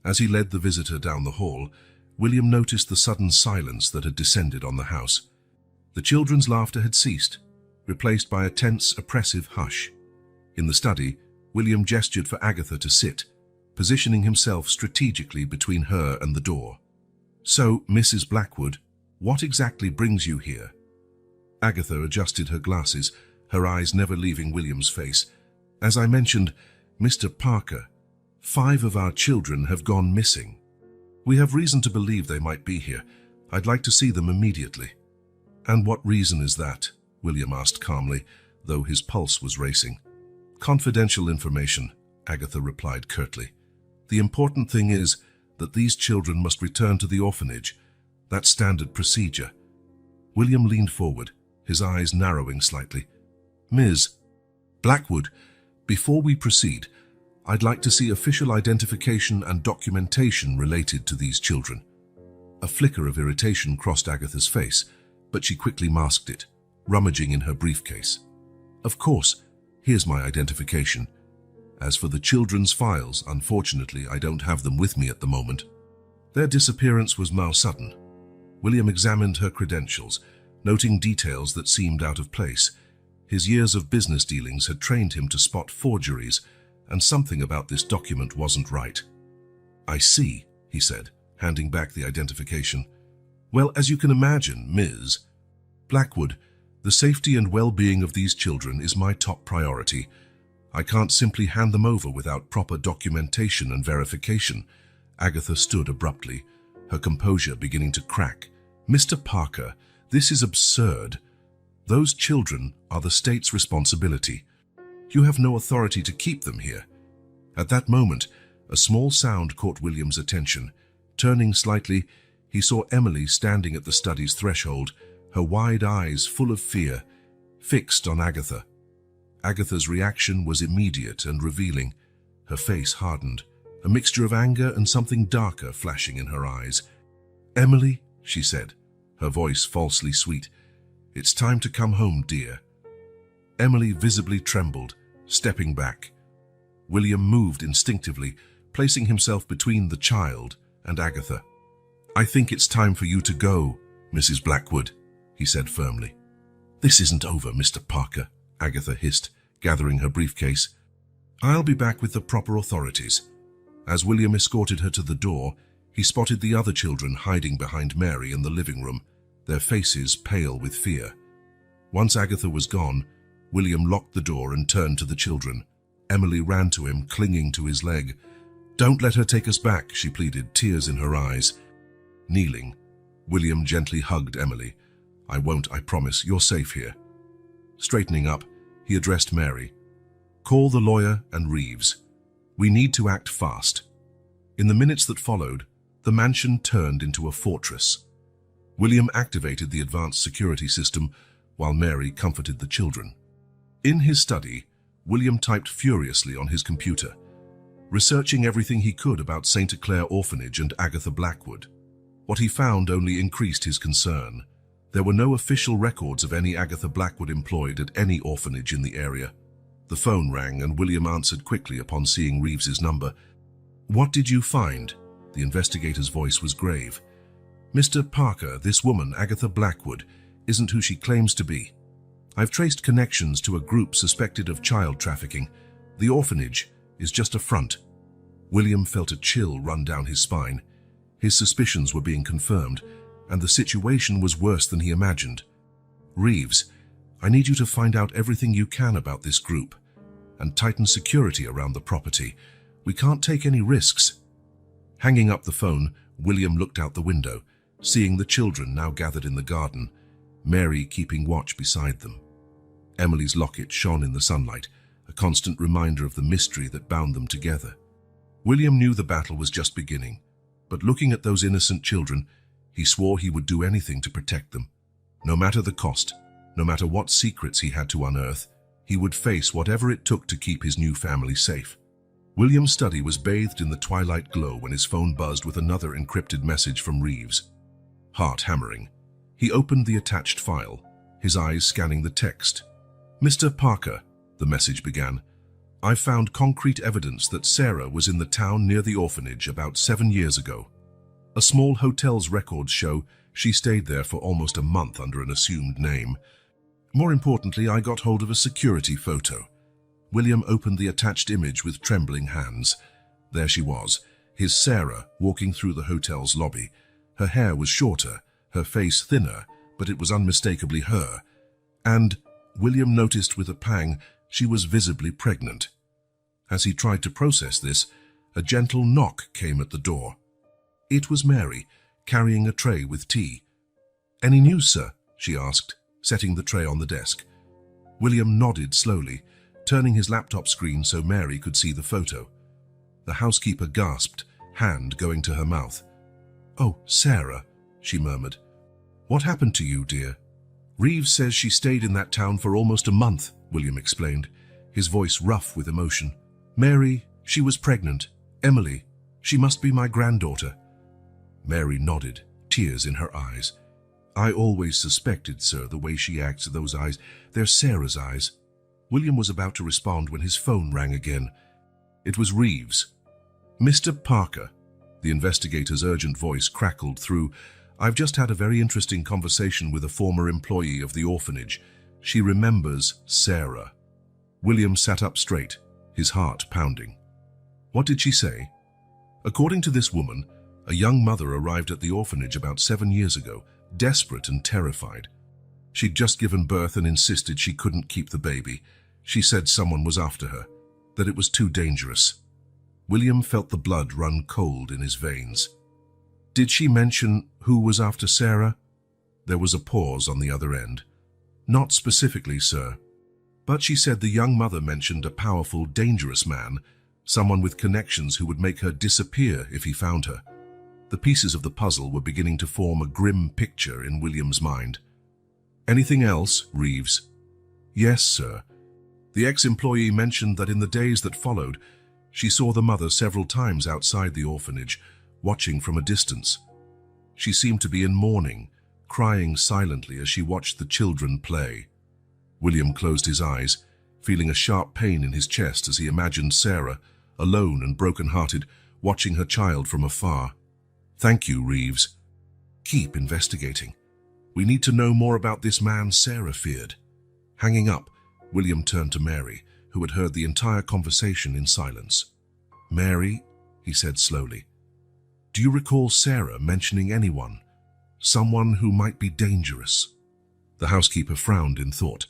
As he led the visitor down the hall, William noticed the sudden silence that had descended on the house. The children's laughter had ceased, replaced by a tense, oppressive hush. In the study, William gestured for Agatha to sit, positioning himself strategically between her and the door. "So, Mrs. Blackwood, what exactly brings you here?" Agatha adjusted her glasses, her eyes never leaving William's face. "As I mentioned, Mr. Parker, 5 of our children have gone missing. We have reason to believe they might be here. I'd like to see them immediately." "And what reason is that?" William asked calmly, though his pulse was racing. "Confidential information," Agatha replied curtly. "The important thing is that these children must return to the orphanage. That's standard procedure." William leaned forward, his eyes narrowing slightly. "Ms. Blackwood, before we proceed, I'd like to see official identification and documentation related to these children." A flicker of irritation crossed Agatha's face, but she quickly masked it, rummaging in her briefcase. "Of course, here's my identification. As for the children's files, unfortunately, I don't have them with me at the moment." Their disappearance was sudden. William examined her credentials, noting details that seemed out of place. His years of business dealings had trained him to spot forgeries, and something about this document wasn't right. "I see," he said, handing back the identification. "Well, as you can imagine, Ms. Blackwood, the safety and well-being of these children is my top priority. I can't simply hand them over without proper documentation and verification." Agatha stood abruptly, her composure beginning to crack. "Mr. Parker, this is absurd. Those children are the state's responsibility. You have no authority to keep them here." At that moment, a small sound caught William's attention. Turning slightly, he saw Emily standing at the study's threshold, her wide eyes full of fear, fixed on Agatha. Agatha's reaction was immediate and revealing. Her face hardened, a mixture of anger and something darker flashing in her eyes. "Emily," she said, her voice falsely sweet, "it's time to come home, dear." Emily visibly trembled, stepping back. William moved instinctively, placing himself between the child and Agatha. "I think it's time for you to go, Mrs. Blackwood," he said firmly. "This isn't over, Mr. Parker," Agatha hissed, gathering her briefcase. "I'll be back with the proper authorities." As William escorted her to the door, he spotted the other children hiding behind Mary in the living room, their faces pale with fear. Once Agatha was gone, William locked the door and turned to the children. Emily ran to him, clinging to his leg. "Don't let her take us back," she pleaded, tears in her eyes. Kneeling, William gently hugged Emily. "I won't, I promise. You're safe here." Straightening up, he addressed Mary. "Call the lawyer and Reeves. We need to act fast." In the minutes that followed, the mansion turned into a fortress. William activated the advanced security system while Mary comforted the children. In his study, William typed furiously on his computer, researching everything he could about St. Clair Orphanage and Agatha Blackwood. What he found only increased his concern. There were no official records of any Agatha Blackwood employed at any orphanage in the area. The phone rang and William answered quickly upon seeing Reeves's number. "What did you find?" The investigator's voice was grave. "Mr. Parker, this woman, Agatha Blackwood, isn't who she claims to be. I've traced connections to a group suspected of child trafficking. The orphanage is just a front." William felt a chill run down his spine. His suspicions were being confirmed, and the situation was worse than he imagined. "Reeves, I need you to find out everything you can about this group, and tighten security around the property. We can't take any risks." Hanging up the phone, William looked out the window, seeing the children now gathered in the garden, Mary keeping watch beside them. Emily's locket shone in the sunlight, a constant reminder of the mystery that bound them together. William knew the battle was just beginning, but looking at those innocent children, he swore he would do anything to protect them. No matter the cost, no matter what secrets he had to unearth, he would face whatever it took to keep his new family safe. William's study was bathed in the twilight glow when his phone buzzed with another encrypted message from Reeves. Heart hammering, he opened the attached file, his eyes scanning the text. "Mr. Parker," the message began, "I've found concrete evidence that Sarah was in the town near the orphanage about 7 years ago. A small hotel's records show she stayed there for almost a month under an assumed name. More importantly, I got hold of a security photo." William opened the attached image with trembling hands. There she was, his Sarah, walking through the hotel's lobby. Her hair was shorter, her face thinner, but it was unmistakably her. And, William noticed with a pang, she was visibly pregnant. As he tried to process this, a gentle knock came at the door. It was Mary, carrying a tray with tea. "Any news, sir?" she asked, setting the tray on the desk. William nodded slowly, turning his laptop screen so Mary could see the photo. The housekeeper gasped, hand going to her mouth. "Oh, Sarah," she murmured. "What happened to you, dear?" "Reeves says she stayed in that town for almost a month," William explained, his voice rough with emotion. "Mary, she was pregnant. Emily, she must be my granddaughter." Mary nodded, tears in her eyes. "I always suspected, sir, the way she acts, those eyes. They're Sarah's eyes." William was about to respond when his phone rang again. It was Reeves. "Mr. Parker," the investigator's urgent voice crackled through. "I've just had a very interesting conversation with a former employee of the orphanage. She remembers Sarah." William sat up straight, his heart pounding. "What did she say?" "According to this woman, a young mother arrived at the orphanage about 7 years ago, desperate and terrified. She'd just given birth and insisted she couldn't keep the baby. She said someone was after her, that it was too dangerous." William felt the blood run cold in his veins. "Did she mention who was after Sarah?" There was a pause on the other end. "Not specifically, sir. But she said the young mother mentioned a powerful, dangerous man, someone with connections who would make her disappear if he found her." The pieces of the puzzle were beginning to form a grim picture in William's mind. "Anything else, Reeves?" "Yes, sir. The ex-employee mentioned that in the days that followed, she saw the mother several times outside the orphanage, watching from a distance. She seemed to be in mourning, crying silently as she watched the children play." William closed his eyes, feeling a sharp pain in his chest as he imagined Sarah, alone and broken-hearted, watching her child from afar. "Thank you, Reeves. Keep investigating. We need to know more about this man Sarah feared." Hanging up, William turned to Mary, who had heard the entire conversation in silence. "Mary," he said slowly, "do you recall Sarah mentioning anyone? Someone who might be dangerous?" The housekeeper frowned in thought.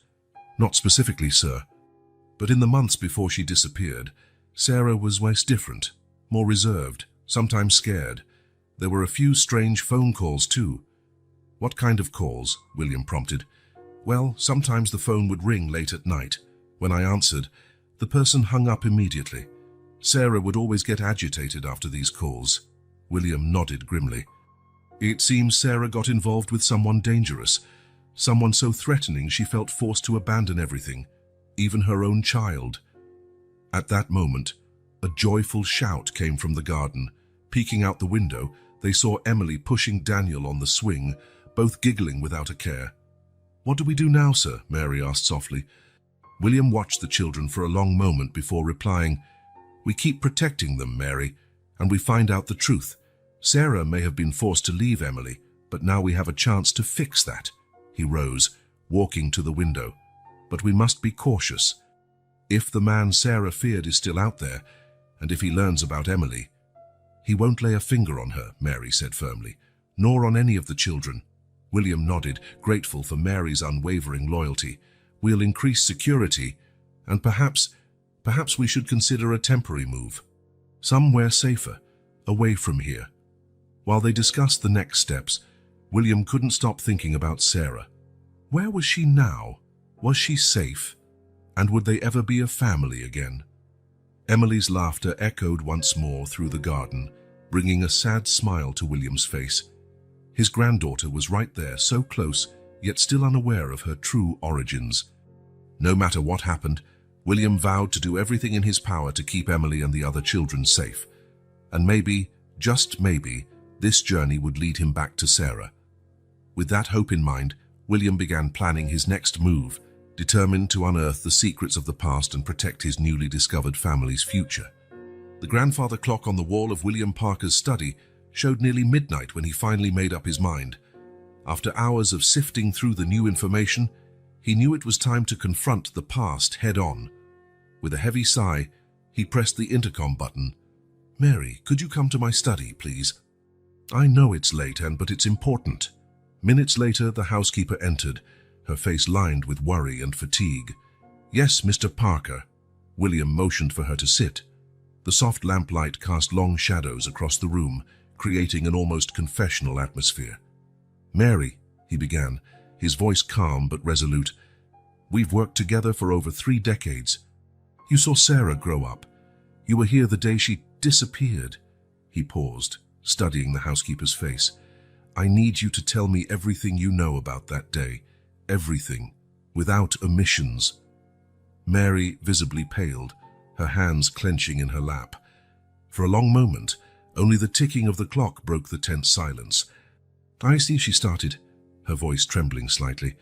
"Not specifically, sir. But in the months before she disappeared, Sarah was less different, more reserved, sometimes scared. There were a few strange phone calls too." "What kind of calls?" William prompted. "Well, sometimes the phone would ring late at night. When I answered, the person hung up immediately. Sarah would always get agitated after these calls." William nodded grimly. "It seems Sarah got involved with someone dangerous, someone so threatening she felt forced to abandon everything, even her own child." At that moment, a joyful shout came from the garden. Peeking out the window, they saw Emily pushing Daniel on the swing, both giggling without a care. "What do we do now, sir?" Mary asked softly. William watched the children for a long moment before replying, "We keep protecting them, Mary, and we find out the truth. Sarah may have been forced to leave Emily, but now we have a chance to fix that." He rose, walking to the window. "But we must be cautious. If the man Sarah feared is still out there, and if he learns about Emily—" "He won't lay a finger on her," Mary said firmly, "nor on any of the children." William nodded, grateful for Mary's unwavering loyalty. "We'll increase security, and perhaps we should consider a temporary move. Somewhere safer, away from here." While they discussed the next steps, William couldn't stop thinking about Sarah. Where was she now? Was she safe? And would they ever be a family again? Emily's laughter echoed once more through the garden, bringing a sad smile to William's face. His granddaughter was right there, so close, yet still unaware of her true origins. No matter what happened, William vowed to do everything in his power to keep Emily and the other children safe. And maybe, just maybe, this journey would lead him back to Sarah. With that hope in mind, William began planning his next move, determined to unearth the secrets of the past and protect his newly discovered family's future. The grandfather clock on the wall of William Parker's study showed nearly midnight when he finally made up his mind. After hours of sifting through the new information, he knew it was time to confront the past head-on. With a heavy sigh, he pressed the intercom button. "Mary, could you come to my study, please?" "I know it's late, but it's important." Minutes later, the housekeeper entered, her face lined with worry and fatigue. "Yes, Mr. Parker." William motioned for her to sit. The soft lamplight cast long shadows across the room, creating an almost confessional atmosphere. "Mary," he began, his voice calm but resolute, "we've worked together for over 3 decades. You saw Sarah grow up. You were here the day she disappeared." He paused, studying the housekeeper's face. "I need you to tell me everything you know about that day. Everything, without omissions." Mary visibly paled, her hands clenching in her lap. For a long moment, only the ticking of the clock broke the tense silence. "I see," she started, her voice trembling slightly.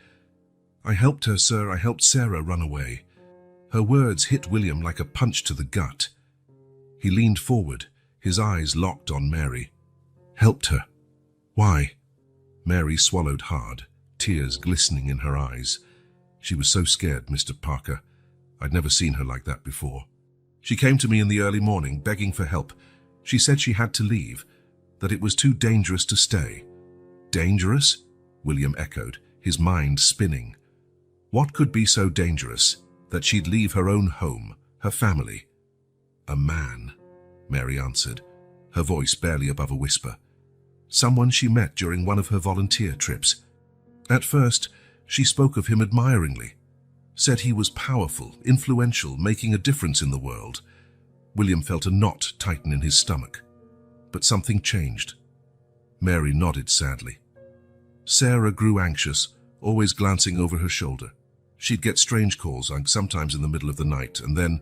"I helped her, sir. I helped Sarah run away." Her words hit William like a punch to the gut. He leaned forward, his eyes locked on Mary. "Helped her? Why?" Mary swallowed hard, tears glistening in her eyes. She was so scared, Mr. Parker. I'd never seen her like that before. "She came to me in the early morning, begging for help. She said she had to leave, that it was too dangerous to stay." "Dangerous?" William echoed, his mind spinning. What could be so dangerous that she'd leave her own home, her family? "A man," Mary answered, her voice barely above a whisper. "Someone she met during one of her volunteer trips. At first, she spoke of him admiringly, said he was powerful, influential, making a difference in the world." William felt a knot tighten in his stomach. But something changed. Mary nodded sadly. Sarah grew anxious, always glancing over her shoulder. She'd get strange calls, sometimes in the middle of the night, and then...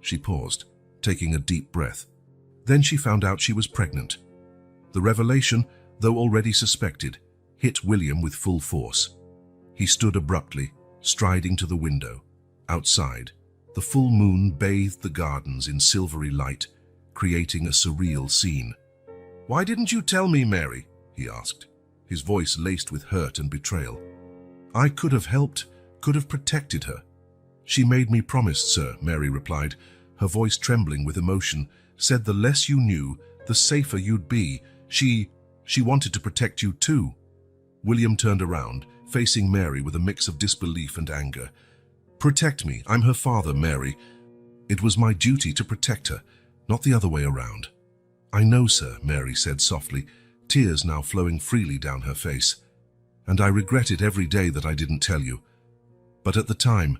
She paused, taking a deep breath. Then she found out she was pregnant. The revelation, though already suspected, hit William with full force. He stood abruptly, striding to the window. Outside, the full moon bathed the gardens in silvery light, creating a surreal scene. "Why didn't you tell me, Mary?" he asked, his voice laced with hurt and betrayal. "I could have helped, could have protected her." "She made me promise, sir," Mary replied, her voice trembling with emotion. "Said the less you knew, the safer you'd be. She wanted to protect you too." William turned around, facing Mary with a mix of disbelief and anger. "Protect me. I'm her father, Mary. It was my duty to protect her, not the other way around." "I know, sir," Mary said softly, tears now flowing freely down her face. "And I regret it every day that I didn't tell you. But at the time,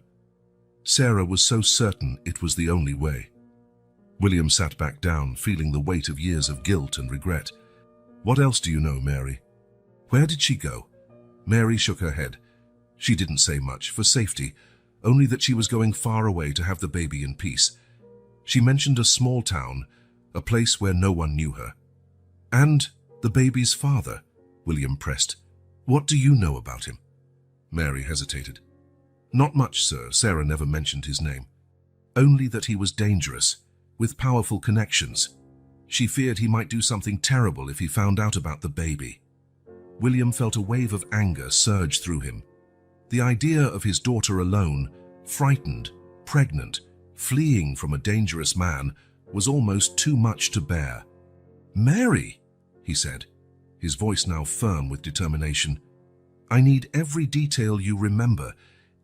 Sarah was so certain it was the only way." William sat back down, feeling the weight of years of guilt and regret. "What else do you know, Mary?" "Where did she go?" Mary shook her head. She didn't say much, for safety, only that she was going far away to have the baby in peace. She mentioned a small town, a place where no one knew her. "And the baby's father," William pressed. "What do you know about him?" Mary hesitated. "Not much, sir. Sarah never mentioned his name. Only that he was dangerous, with powerful connections. She feared he might do something terrible if he found out about the baby." William felt a wave of anger surge through him. The idea of his daughter alone, frightened, pregnant, fleeing from a dangerous man, was almost too much to bear. "Mary," he said, his voice now firm with determination, "I need every detail you remember,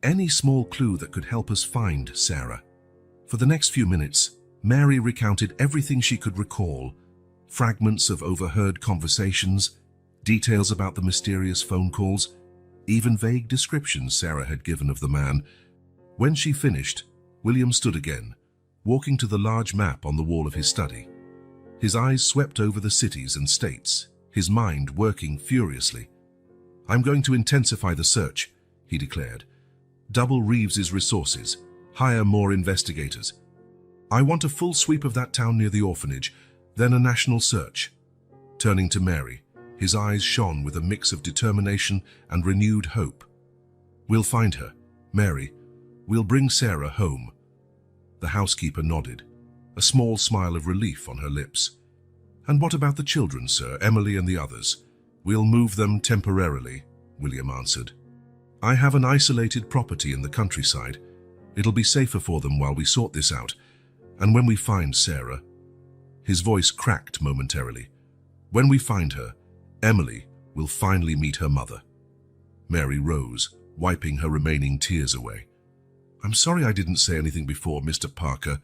any small clue that could help us find Sarah." For the next few minutes, Mary recounted everything she could recall, fragments of overheard conversations, details about the mysterious phone calls, even vague descriptions Sarah had given of the man. When she finished, William stood again, walking to the large map on the wall of his study. His eyes swept over the cities and states, his mind working furiously. "I'm going to intensify the search," he declared. "Double Reeves's resources, hire more investigators. I want a full sweep of that town near the orphanage, then a national search." Turning to Mary, his eyes shone with a mix of determination and renewed hope. "We'll find her, Mary. We'll bring Sarah home." The housekeeper nodded, a small smile of relief on her lips. "And what about the children, sir, Emily and the others?" "We'll move them temporarily," William answered. "I have an isolated property in the countryside. It'll be safer for them while we sort this out. And when we find Sarah..." His voice cracked momentarily. "When we find her, Emily will finally meet her mother." Mary rose, wiping her remaining tears away. "I'm sorry I didn't say anything before, Mr. Parker.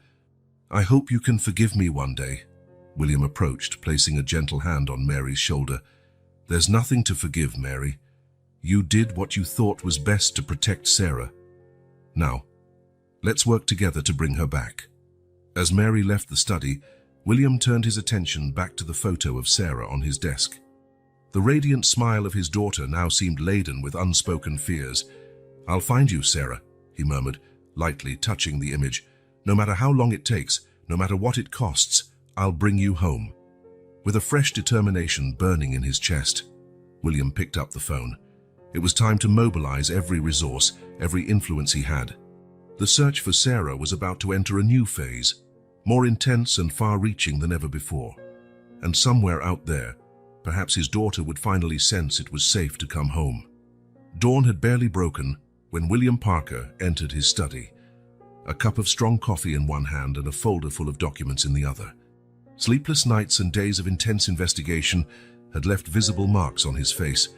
I hope you can forgive me one day." William approached, placing a gentle hand on Mary's shoulder. "There's nothing to forgive, Mary. You did what you thought was best to protect Sarah. Now, let's work together to bring her back." As Mary left the study, William turned his attention back to the photo of Sarah on his desk. The radiant smile of his daughter now seemed laden with unspoken fears. "I'll find you, Sarah," he murmured, lightly touching the image. "No matter how long it takes, no matter what it costs, I'll bring you home." With a fresh determination burning in his chest, William picked up the phone. It was time to mobilize every resource, every influence he had. The search for Sarah was about to enter a new phase, more intense and far-reaching than ever before. And somewhere out there, perhaps his daughter would finally sense it was safe to come home. Dawn had barely broken when William Parker entered his study, a cup of strong coffee in one hand and a folder full of documents in the other. Sleepless nights and days of intense investigation had left visible marks on his face,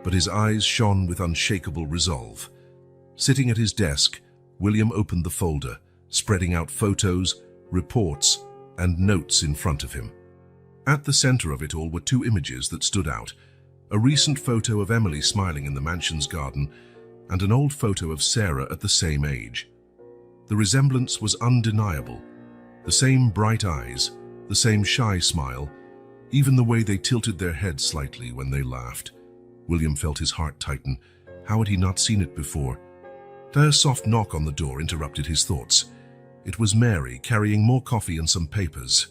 but his eyes shone with unshakable resolve. Sitting at his desk, William opened the folder, spreading out photos, reports, and notes in front of him. At the center of it all were two images that stood out: a recent photo of Emily smiling in the mansion's garden, and an old photo of Sarah at the same age. The resemblance was undeniable. The same bright eyes, the same shy smile, even the way they tilted their heads slightly when they laughed. William felt his heart tighten. How had he not seen it before? A soft knock on the door interrupted his thoughts. It was Mary, carrying more coffee and some papers.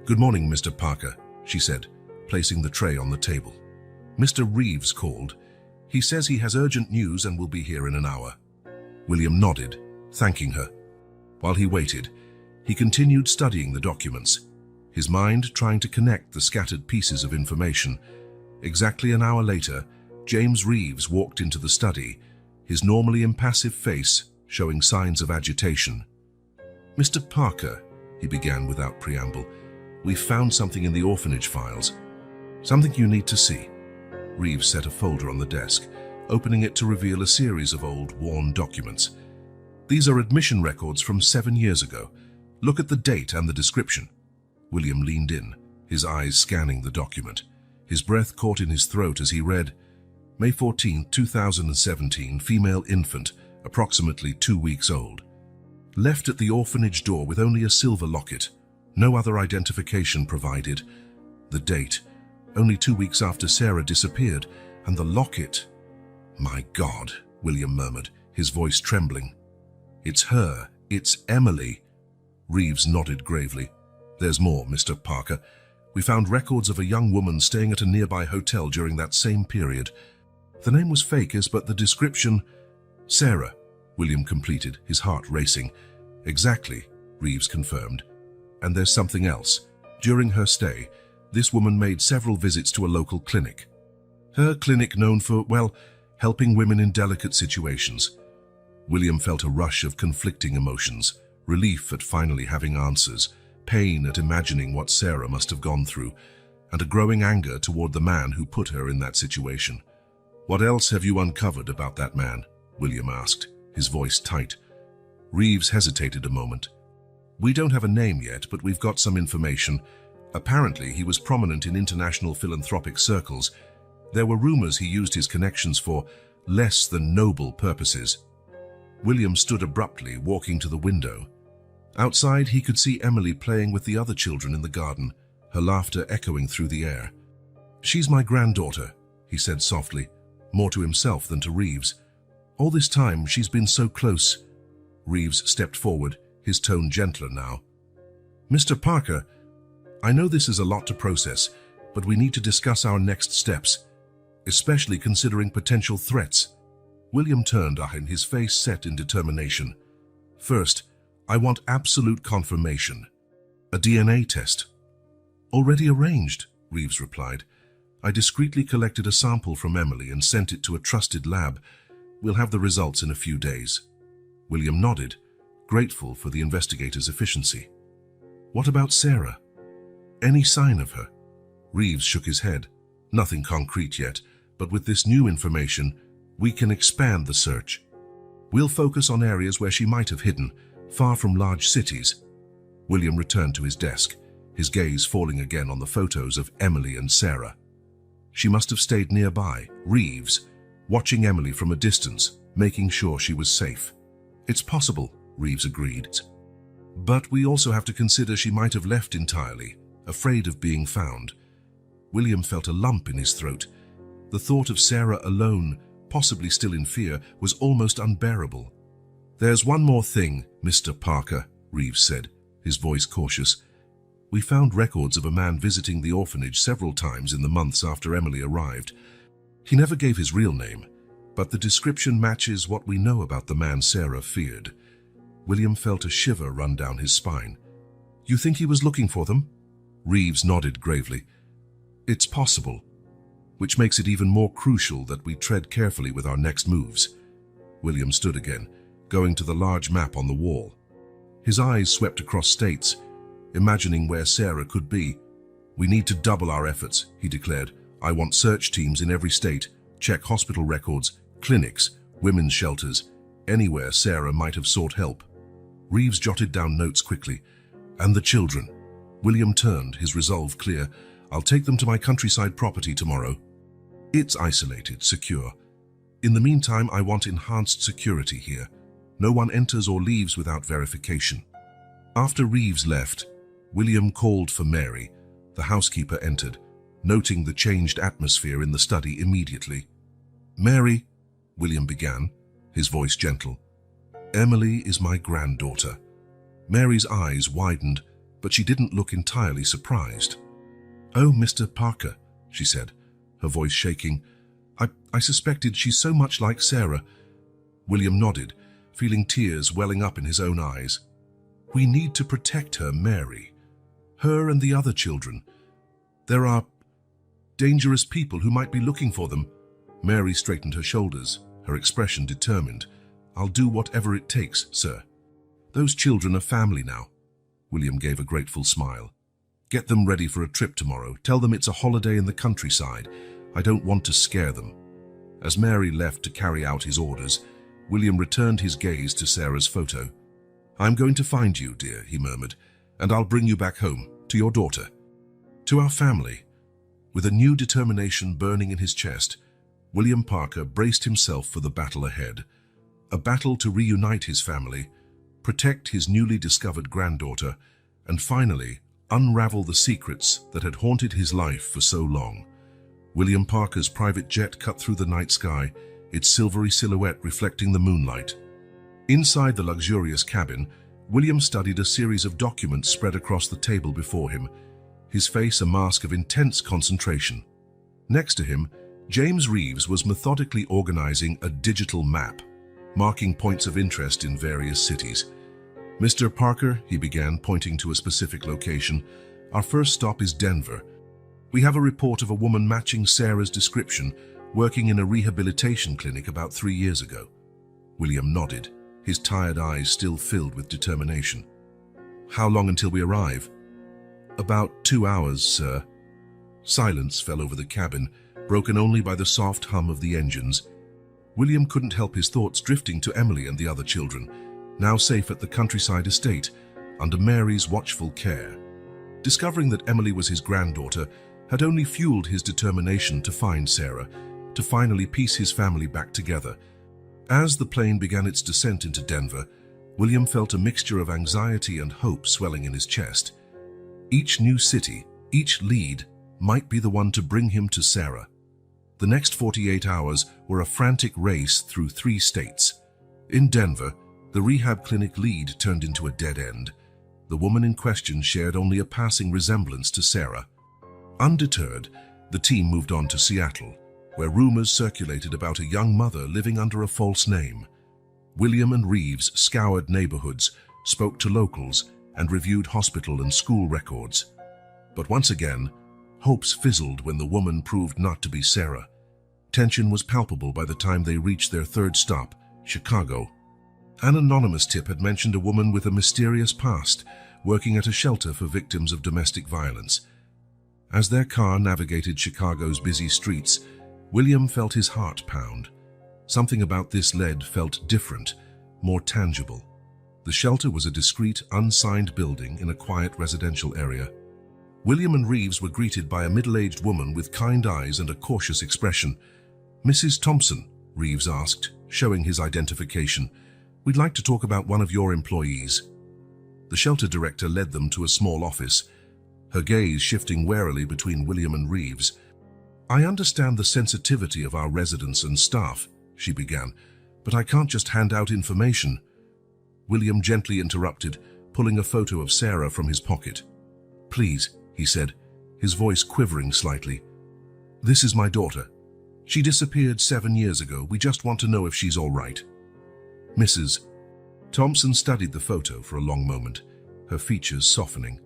"Good morning, Mr. Parker," she said, placing the tray on the table. "Mr. Reeves called. He says he has urgent news and will be here in an hour." William nodded, thanking her. While he waited, he continued studying the documents, his mind trying to connect the scattered pieces of information. Exactly an hour later, James Reeves walked into the study, his normally impassive face showing signs of agitation. "Mr. Parker," he began without preamble, "we found something in the orphanage files. Something you need to see." Reeves set a folder on the desk, opening it to reveal a series of old, worn documents. "These are admission records from 7 years ago. Look at the date and the description." William leaned in, his eyes scanning the document. His breath caught in his throat as he read, "May 14, 2017, female infant, approximately 2 weeks old. Left at the orphanage door with only a silver locket. No other identification provided. The date, only 2 weeks after Sarah disappeared, and the locket." "My God," William murmured, his voice trembling. "It's her. It's Emily." Reeves nodded gravely. "There's more, Mr. Parker. We found records of a young woman staying at a nearby hotel during that same period. The name was fake, but the description—" "Sarah," William completed, his heart racing. "Exactly," Reeves confirmed. "And there's something else. During her stay, this woman made several visits to a local clinic. Her clinic known for, well, helping women in delicate situations." William felt a rush of conflicting emotions, relief at finally having answers, pain at imagining what Sarah must have gone through, and a growing anger toward the man who put her in that situation. "What else have you uncovered about that man?" William asked, his voice tight. Reeves hesitated a moment. "We don't have a name yet, but we've got some information. Apparently, he was prominent in international philanthropic circles. There were rumors he used his connections for less than noble purposes." William stood abruptly, walking to the window. Outside, he could see Emily playing with the other children in the garden, her laughter echoing through the air. "She's my granddaughter," he said softly, more to himself than to Reeves. "All this time, she's been so close." Reeves stepped forward, his tone gentler now. "Mr. Parker, I know this is a lot to process, but we need to discuss our next steps, especially considering potential threats." William turned, his face set in determination. "First, I want absolute confirmation. A DNA test." "Already arranged," Reeves replied. "I discreetly collected a sample from Emily and sent it to a trusted lab. We'll have the results in a few days." William nodded, grateful for the investigator's efficiency. "What about Sarah? Any sign of her?" Reeves shook his head. "Nothing concrete yet, but with this new information, we can expand the search. We'll focus on areas where she might have hidden, far from large cities." William returned to his desk, his gaze falling again on the photos of Emily and Sarah. She must have stayed nearby, Reeves, watching Emily from a distance, making sure she was safe. "It's possible," Reeves agreed. "But we also have to consider she might have left entirely, afraid of being found." William felt a lump in his throat. The thought of Sarah alone, possibly still in fear, was almost unbearable. "There's one more thing, Mr. Parker," Reeves said, his voice cautious. We found records of a man visiting the orphanage several times in the months after Emily arrived. He never gave his real name, but the description matches what we know about the man Sarah feared. William felt a shiver run down his spine. You think he was looking for them? Reeves nodded gravely. It's possible, which makes it even more crucial that we tread carefully with our next moves. William stood again, going to the large map on the wall. His eyes swept across states, imagining where Sarah could be. We need to double our efforts, he declared. I want search teams in every state, check hospital records, clinics, women's shelters, anywhere Sarah might have sought help. Reeves jotted down notes quickly. And the children. William turned, his resolve clear. I'll take them to my countryside property tomorrow. It's isolated, secure. In the meantime, I want enhanced security here. No one enters or leaves without verification. After Reeves left, William called for Mary. The housekeeper entered, noting the changed atmosphere in the study immediately. Mary, William began, his voice gentle. Emily is my granddaughter. Mary's eyes widened, but she didn't look entirely surprised. Oh, Mr. Parker, she said, her voice shaking. I suspected she's so much like Sarah. William nodded, feeling tears welling up in his own eyes. We need to protect her, Mary. Her and the other children. There are dangerous people who might be looking for them. Mary straightened her shoulders, her expression determined. I'll do whatever it takes, sir. Those children are family now. William gave a grateful smile. Get them ready for a trip tomorrow. Tell them it's a holiday in the countryside. I don't want to scare them. As Mary left to carry out his orders, William returned his gaze to Sarah's photo. I'm going to find you, dear, he murmured, and I'll bring you back home, to your daughter, to our family. With a new determination burning in his chest, William Parker braced himself for the battle ahead. A battle to reunite his family, protect his newly discovered granddaughter, and finally unravel the secrets that had haunted his life for so long. William Parker's private jet cut through the night sky, its silvery silhouette reflecting the moonlight. Inside the luxurious cabin, William studied a series of documents spread across the table before him, his face a mask of intense concentration. Next to him, James Reeves was methodically organizing a digital map, marking points of interest in various cities. Mr. Parker, he began, pointing to a specific location, our first stop is Denver. We have a report of a woman matching Sarah's description, working in a rehabilitation clinic about 3 years ago. William nodded, his tired eyes still filled with determination. How long until we arrive? About 2 hours, sir. Silence fell over the cabin, broken only by the soft hum of the engines. William couldn't help his thoughts drifting to Emily and the other children, now safe at the countryside estate, under Mary's watchful care. Discovering that Emily was his granddaughter had only fueled his determination to find Sarah, to finally piece his family back together. As the plane began its descent into Denver, William felt a mixture of anxiety and hope swelling in his chest. Each new city, each lead, might be the one to bring him to Sarah. The next 48 hours were a frantic race through 3 states. In Denver, the rehab clinic lead turned into a dead end. The woman in question shared only a passing resemblance to Sarah. Undeterred, the team moved on to Seattle, where rumors circulated about a young mother living under a false name. William and Reeves scoured neighborhoods, spoke to locals, and reviewed hospital and school records. But once again, hopes fizzled when the woman proved not to be Sarah. Tension was palpable by the time they reached their third stop, Chicago. An anonymous tip had mentioned a woman with a mysterious past, working at a shelter for victims of domestic violence. As their car navigated Chicago's busy streets, William felt his heart pound. Something about this lead felt different, more tangible. The shelter was a discreet, unsigned building in a quiet residential area. William and Reeves were greeted by a middle-aged woman with kind eyes and a cautious expression. Mrs. Thompson, Reeves asked, showing his identification. We'd like to talk about one of your employees. The shelter director led them to a small office, her gaze shifting warily between William and Reeves. I understand the sensitivity of our residents and staff, she began, but I can't just hand out information. William gently interrupted, pulling a photo of Sarah from his pocket. "Please," he said, his voice quivering slightly. "This is my daughter. She disappeared 7 years ago. We just want to know if she's all right." Mrs. Thompson studied the photo for a long moment, her features softening.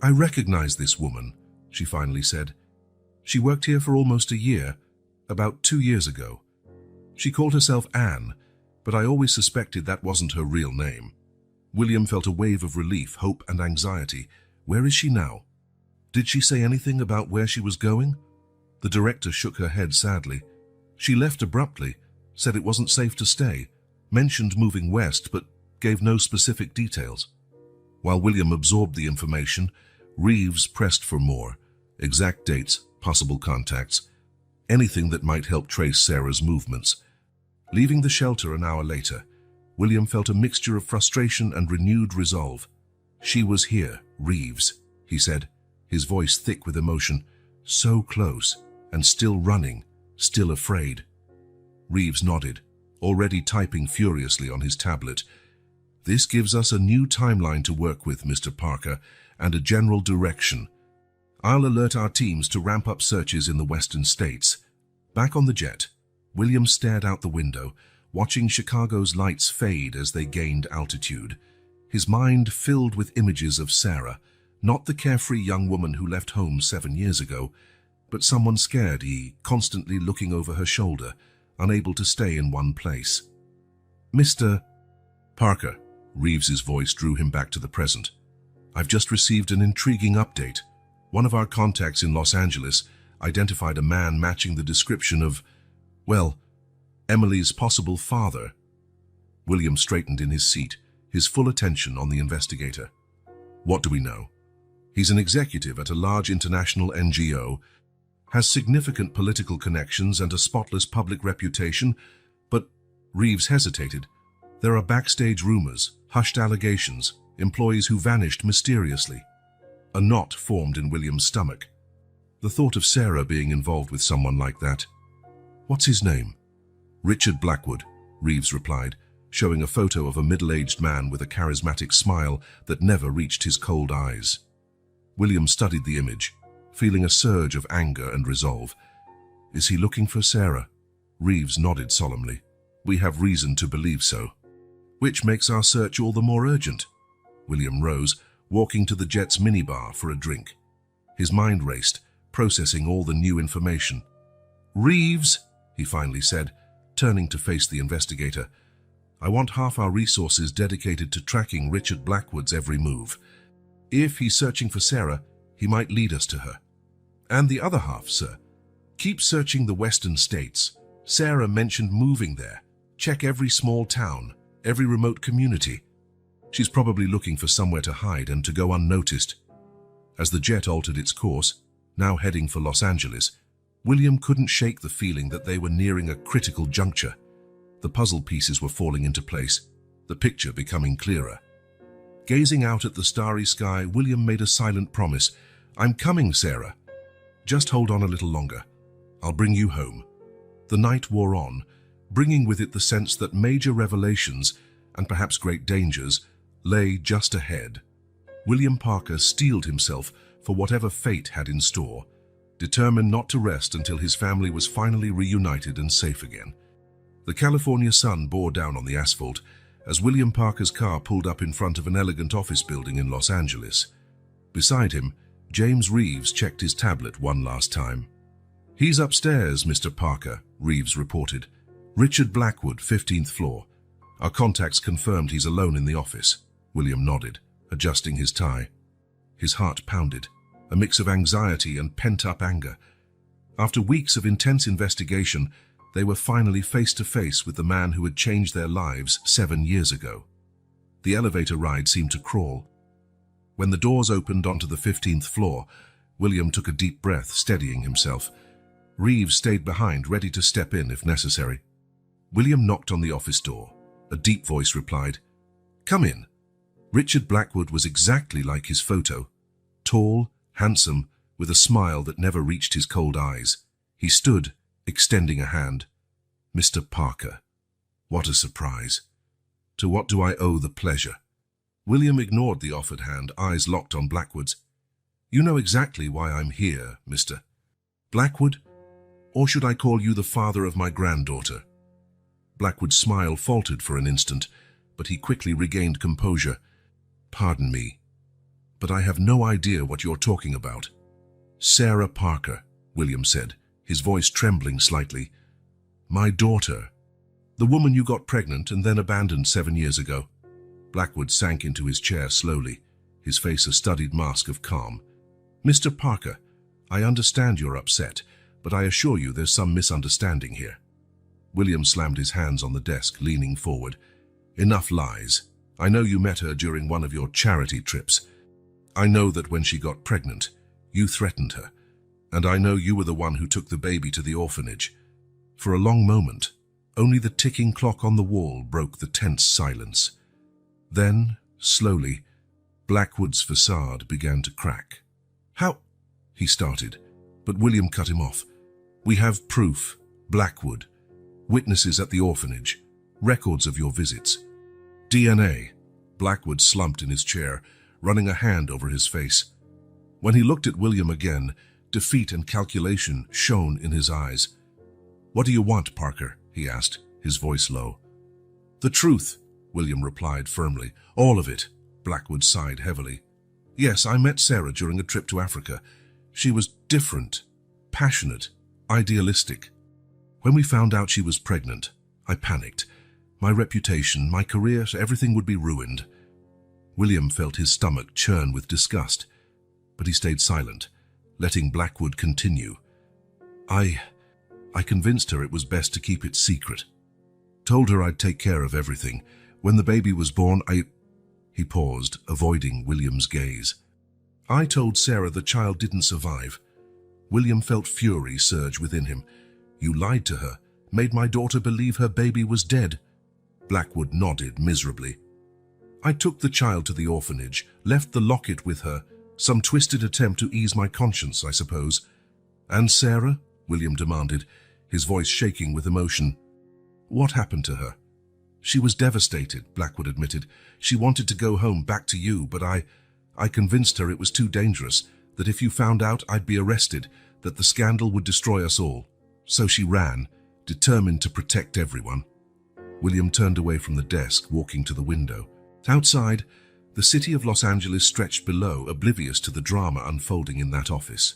I recognize this woman," she finally said. "She worked here for almost a year, about 2 years ago. She called herself Anne, but I always suspected that wasn't her real name." William felt a wave of relief, hope, and anxiety. Where is she now? Did she say anything about where she was going? The director shook her head sadly. She left abruptly, said it wasn't safe to stay, mentioned moving west, but gave no specific details. While William absorbed the information, Reeves pressed for more: exact dates, possible contacts, anything that might help trace Sarah's movements. Leaving the shelter an hour later, William felt a mixture of frustration and renewed resolve. "She was here, Reeves," he said, his voice thick with emotion. "So close, and still running, still afraid." Reeves nodded, already typing furiously on his tablet. "This gives us a new timeline to work with, Mr. Parker, and a general direction. I'll alert our teams to ramp up searches in the western states." Back on the jet, William stared out the window, watching Chicago's lights fade as they gained altitude. His mind filled with images of Sarah, not the carefree young woman who left home 7 years ago, but someone scared, constantly looking over her shoulder, unable to stay in one place. "Mr. Parker," Reeves's voice drew him back to the present. "I've just received an intriguing update. One of our contacts in Los Angeles identified a man matching the description of, well, Emily's possible father." William straightened in his seat, his full attention on the investigator. "What do we know?" "He's an executive at a large international NGO, has significant political connections and a spotless public reputation, but..." Reeves hesitated. "There are backstage rumors, hushed allegations, employees who vanished mysteriously." A knot formed in William's stomach. The thought of Sarah being involved with someone like that. "What's his name?" "Richard Blackwood," Reeves replied, showing a photo of a middle-aged man with a charismatic smile that never reached his cold eyes. William studied the image, feeling a surge of anger and resolve. "Is he looking for Sarah?" Reeves nodded solemnly. "We have reason to believe so." "Which makes our search all the more urgent." William rose, walking to the jet's minibar for a drink. His mind raced, processing all the new information. "Reeves," he finally said, turning to face the investigator, "I want half our resources dedicated to tracking Richard Blackwood's every move. If he's searching for Sarah, he might lead us to her. And the other half, sir, keep searching the western states. Sarah mentioned moving there. Check every small town, every remote community. She's probably looking for somewhere to hide and to go unnoticed." As the jet altered its course, now heading for Los Angeles, William couldn't shake the feeling that they were nearing a critical juncture. The puzzle pieces were falling into place, the picture becoming clearer. Gazing out at the starry sky, William made a silent promise. "I'm coming, Sarah. Just hold on a little longer. I'll bring you home." The night wore on, bringing with it the sense that major revelations, and perhaps great dangers, lay just ahead. William Parker steeled himself for whatever fate had in store, determined not to rest until his family was finally reunited and safe again. The California sun bore down on the asphalt as William Parker's car pulled up in front of an elegant office building in Los Angeles. Beside him, James Reeves checked his tablet one last time. "He's upstairs, Mr. Parker," Reeves reported. "Richard Blackwood, 15th floor. Our contacts confirmed he's alone in the office." William nodded, adjusting his tie. His heart pounded, a mix of anxiety and pent-up anger. After weeks of intense investigation, they were finally face to face with the man who had changed their lives 7 years ago. The elevator ride seemed to crawl. When the doors opened onto the 15th floor, William took a deep breath, steadying himself. Reeves stayed behind, ready to step in if necessary. William knocked on the office door. A deep voice replied, "Come in." Richard Blackwood was exactly like his photo. Tall, handsome, with a smile that never reached his cold eyes. He stood, extending a hand. "Mr. Parker." What a surprise. To what do I owe the pleasure? William ignored the offered hand, eyes locked on Blackwood's. "You know exactly why I'm here, Mr. Blackwood? Or should I call you the father of my granddaughter?" Blackwood's smile faltered for an instant, but he quickly regained composure. "Pardon me, but I have no idea what you're talking about." "Sarah Parker," William said, his voice trembling slightly. "My daughter. The woman you got pregnant and then abandoned 7 years ago." Blackwood sank into his chair slowly, his face a studied mask of calm. "Mr. Parker, I understand you're upset, but I assure you there's some misunderstanding here." William slammed his hands on the desk, leaning forward. "Enough lies. I know you met her during one of your charity trips. I know that when she got pregnant, you threatened her. And I know you were the one who took the baby to the orphanage." For a long moment, only the ticking clock on the wall broke the tense silence. Then, slowly, Blackwood's facade began to crack. "How?" he started, but William cut him off. "We have proof, Blackwood. Witnesses at the orphanage. Records of your visits. DNA." Blackwood slumped in his chair, running a hand over his face. When he looked at William again, defeat and calculation shone in his eyes. "What do you want, Parker?" he asked, his voice low. "The truth," William replied firmly. "All of it." Blackwood sighed heavily. "Yes, I met Sarah during a trip to Africa. She was different, passionate, idealistic. When we found out she was pregnant, I panicked. My reputation, my career, everything would be ruined." William felt his stomach churn with disgust, but he stayed silent, letting Blackwood continue. I convinced her it was best to keep it secret. Told her I'd take care of everything. When the baby was born, He paused, avoiding William's gaze. "I told Sarah the child didn't survive." William felt fury surge within him. "You lied to her, made my daughter believe her baby was dead." Blackwood nodded miserably. "I took the child to the orphanage, left the locket with her, some twisted attempt to ease my conscience, I suppose." "And Sarah?" William demanded, his voice shaking with emotion. "What happened to her?" "She was devastated," Blackwood admitted. "She wanted to go home, back to you, but I convinced her it was too dangerous, that if you found out I'd be arrested, that the scandal would destroy us all. So she ran, determined to protect everyone." William turned away from the desk, walking to the window. Outside, the city of Los Angeles stretched below, oblivious to the drama unfolding in that office.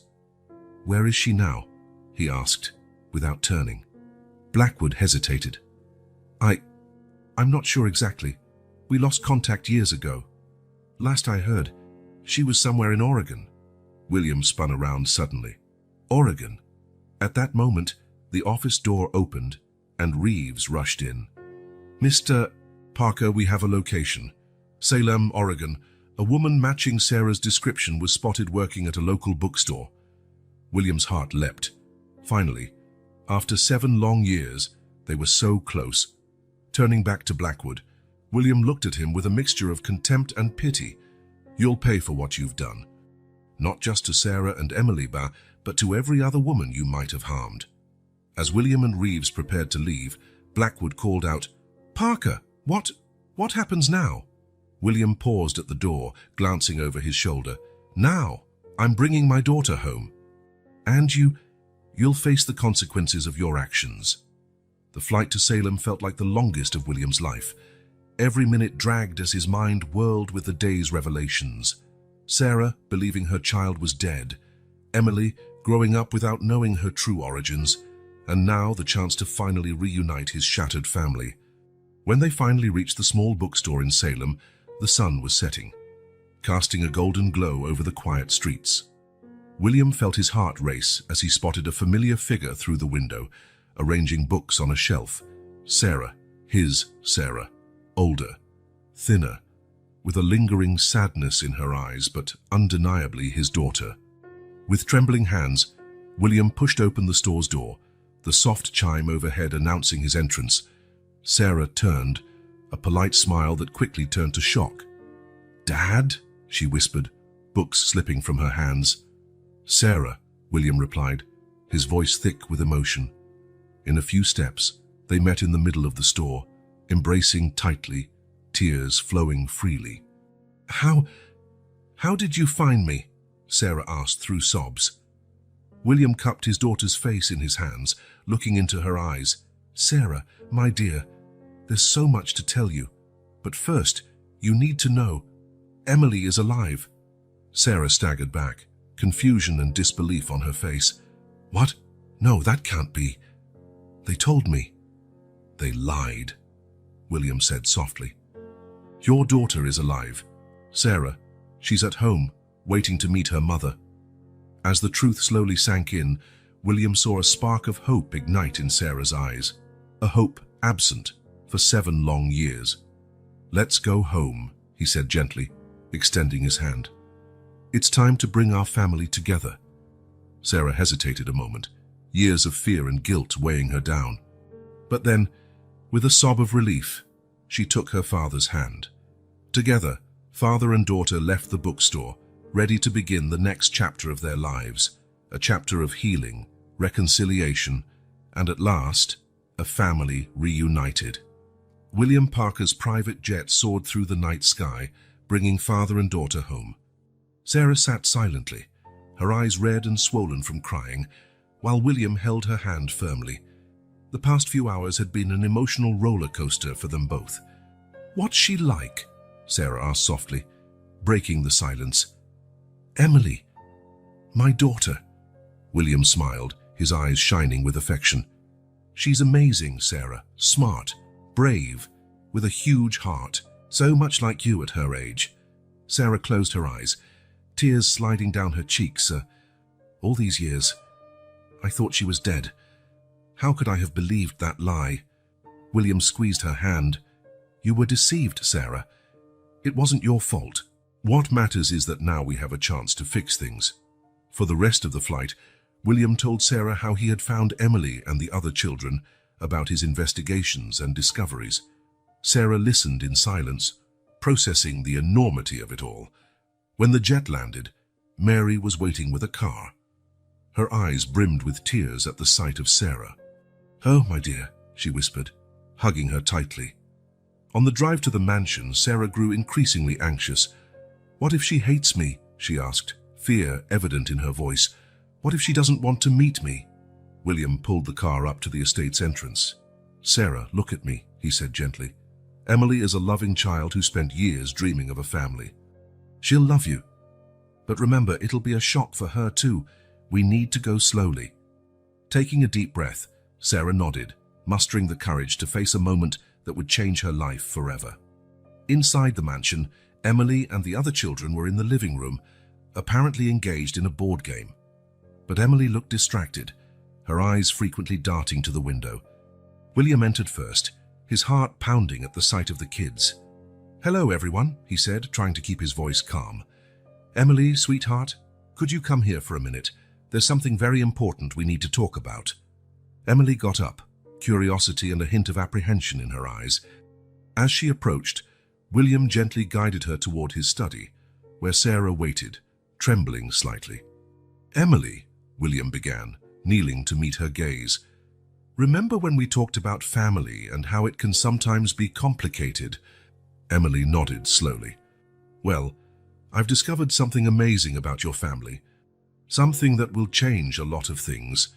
"Where is she now?" he asked, without turning. Blackwood hesitated. I'm not sure exactly. We lost contact years ago. Last I heard, she was somewhere in Oregon." William spun around suddenly. "Oregon?" At that moment, the office door opened and Reeves rushed in. "Mr. Parker, we have a location. Salem, Oregon. A woman matching Sarah's description was spotted working at a local bookstore." William's heart leapt. Finally, after 7 long years, they were so close. Turning back to Blackwood, William looked at him with a mixture of contempt and pity. "You'll pay for what you've done. Not just to Sarah and Emily, but to every other woman you might have harmed." As William and Reeves prepared to leave, Blackwood called out, "Parker, what happens now?" William paused at the door, glancing over his shoulder. "Now, I'm bringing my daughter home. And you'll face the consequences of your actions." The flight to Salem felt like the longest of William's life. Every minute dragged as his mind whirled with the day's revelations. Sarah believing her child was dead, Emily growing up without knowing her true origins, and now the chance to finally reunite his shattered family. When they finally reached the small bookstore in Salem, the sun was setting, casting a golden glow over the quiet streets. William felt his heart race as he spotted a familiar figure through the window, arranging books on a shelf. Sarah, his Sarah, older, thinner, with a lingering sadness in her eyes, but undeniably his daughter. With trembling hands, William pushed open the store's door, the soft chime overhead announcing his entrance. Sarah turned, a polite smile that quickly turned to shock. "Dad?" she whispered, books slipping from her hands. "Sarah," William replied, his voice thick with emotion. In a few steps, they met in the middle of the store, embracing tightly, tears flowing freely. How did you find me? Sarah asked through sobs. William cupped his daughter's face in his hands, looking into her eyes. Sarah, my dear, there's so much to tell you. But first, you need to know. Emily is alive. Sarah staggered back, confusion and disbelief on her face. What? No, that can't be. They told me. They lied, William said softly. Your daughter is alive. Sarah, she's at home, waiting to meet her mother. As the truth slowly sank in, William saw a spark of hope ignite in Sarah's eyes, a hope absent for 7 long years. Let's go home, he said gently, extending his hand. It's time to bring our family together. Sarah hesitated a moment, years of fear and guilt weighing her down. But then, with a sob of relief, she took her father's hand. Together, father and daughter left the bookstore, ready to begin the next chapter of their lives, a chapter of healing, reconciliation, and at last, a family reunited. William Parker's private jet soared through the night sky, bringing father and daughter home. Sarah sat silently, her eyes red and swollen from crying, while William held her hand firmly. The past few hours had been an emotional roller coaster for them both. What's she like? Sarah asked softly, breaking the silence. Emily, my daughter. William smiled, his eyes shining with affection. She's amazing, Sarah, smart, brave, with a huge heart, so much like you at her age. Sarah closed her eyes, tears sliding down her cheeks. All these years, I thought she was dead. How could I have believed that lie? William squeezed her hand. You were deceived, Sarah. It wasn't your fault. What matters is that now we have a chance to fix things. For the rest of the flight, William told Sarah how he had found Emily and the other children, about his investigations and discoveries. Sarah listened in silence, processing the enormity of it all. When the jet landed, Mary was waiting with a car. Her eyes brimmed with tears at the sight of Sarah. Oh, my dear, she whispered, hugging her tightly. On the drive to the mansion, Sarah grew increasingly anxious. What if she hates me? She asked, fear evident in her voice. What if she doesn't want to meet me? William pulled the car up to the estate's entrance. Sarah, look at me, he said gently. Emily is a loving child who spent years dreaming of a family. She'll love you. But remember, it'll be a shock for her too. We need to go slowly. Taking a deep breath, Sarah nodded, mustering the courage to face a moment that would change her life forever. Inside the mansion, Emily and the other children were in the living room, apparently engaged in a board game. But Emily looked distracted, her eyes frequently darting to the window. William entered first, his heart pounding at the sight of the kids. Hello, everyone, he said, trying to keep his voice calm. Emily, sweetheart, could you come here for a minute? There's something very important we need to talk about. Emily got up, curiosity and a hint of apprehension in her eyes. As she approached, William gently guided her toward his study, where Sarah waited, trembling slightly. Emily, William began, kneeling to meet her gaze. Remember when we talked about family and how it can sometimes be complicated? Emily nodded slowly. Well, I've discovered something amazing about your family. Something that will change a lot of things.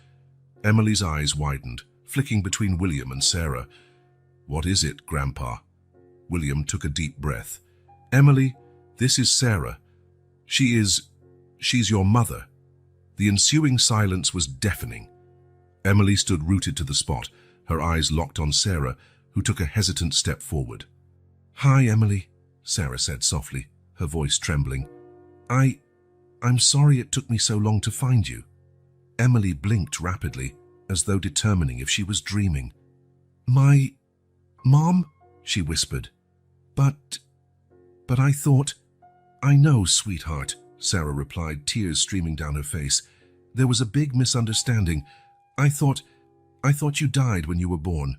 Emily's eyes widened, flicking between William and Sarah. What is it, Grandpa? William took a deep breath. Emily, this is Sarah. She's your mother. The ensuing silence was deafening. Emily stood rooted to the spot, her eyes locked on Sarah, who took a hesitant step forward. Hi, Emily, Sarah said softly, her voice trembling. I'm sorry it took me so long to find you. Emily blinked rapidly, as though determining if she was dreaming. My mom? She whispered. But I thought... I know, sweetheart, Sarah replied, tears streaming down her face. There was a big misunderstanding. I thought you died when you were born.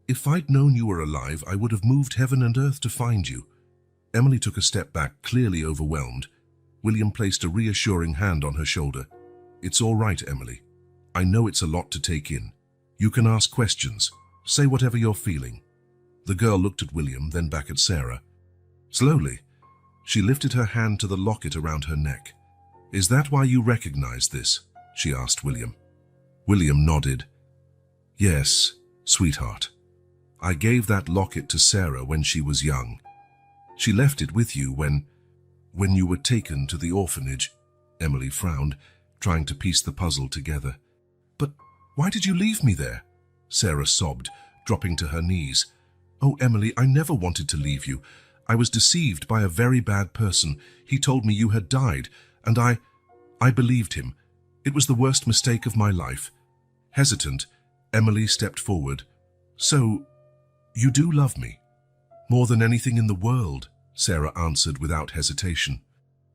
If I'd known you were alive, I would have moved heaven and earth to find you. Emily took a step back, clearly overwhelmed. William placed a reassuring hand on her shoulder. It's all right, Emily. I know it's a lot to take in. You can ask questions. Say whatever you're feeling. The girl looked at William, then back at Sarah. Slowly, She lifted her hand to the locket around her neck. "Is that why you recognize this?" she asked William. William nodded. "Yes, sweetheart. I gave that locket to Sarah when she was young. She left it with you when you were taken to the orphanage." Emily frowned, trying to piece the puzzle together. "But why did you leave me there?" Sarah sobbed, dropping to her knees. "Oh, Emily, I never wanted to leave you. I was deceived by a very bad person. He told me you had died, and I believed him. It was the worst mistake of my life." Hesitant, Emily stepped forward. "So, you do love me?" "More than anything in the world," Sarah answered without hesitation.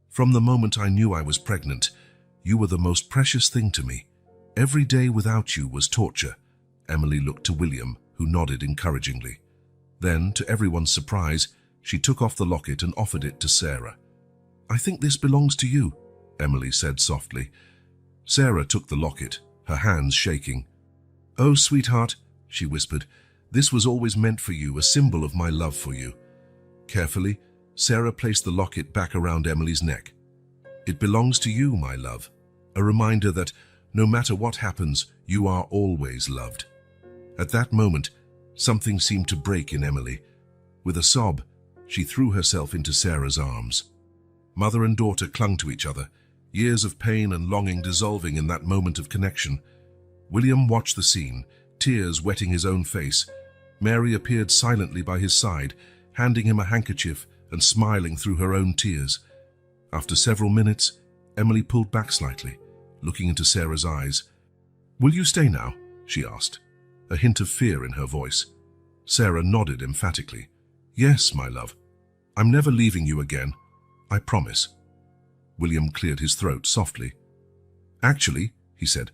"From the moment I knew I was pregnant, you were the most precious thing to me. Every day without you was torture." Emily looked to William, who nodded encouragingly. Then, to everyone's surprise, she took off the locket and offered it to Sarah. "I think this belongs to you," Emily said softly. Sarah took the locket, her hands shaking. "Oh, sweetheart," she whispered, "this was always meant for you, a symbol of my love for you." Carefully, Sarah placed the locket back around Emily's neck. "It belongs to you, my love, a reminder that no matter what happens, you are always loved." At that moment, something seemed to break in Emily. With a sob, she threw herself into Sarah's arms. Mother and daughter clung to each other, years of pain and longing dissolving in that moment of connection. William watched the scene, tears wetting his own face. Mary appeared silently by his side, handing him a handkerchief and smiling through her own tears. After several minutes, Emily pulled back slightly, looking into Sarah's eyes. "Will you stay now?" she asked, a hint of fear in her voice. Sarah nodded emphatically. "Yes, my love. I'm never leaving you again. I promise." William cleared his throat softly. "Actually," he said,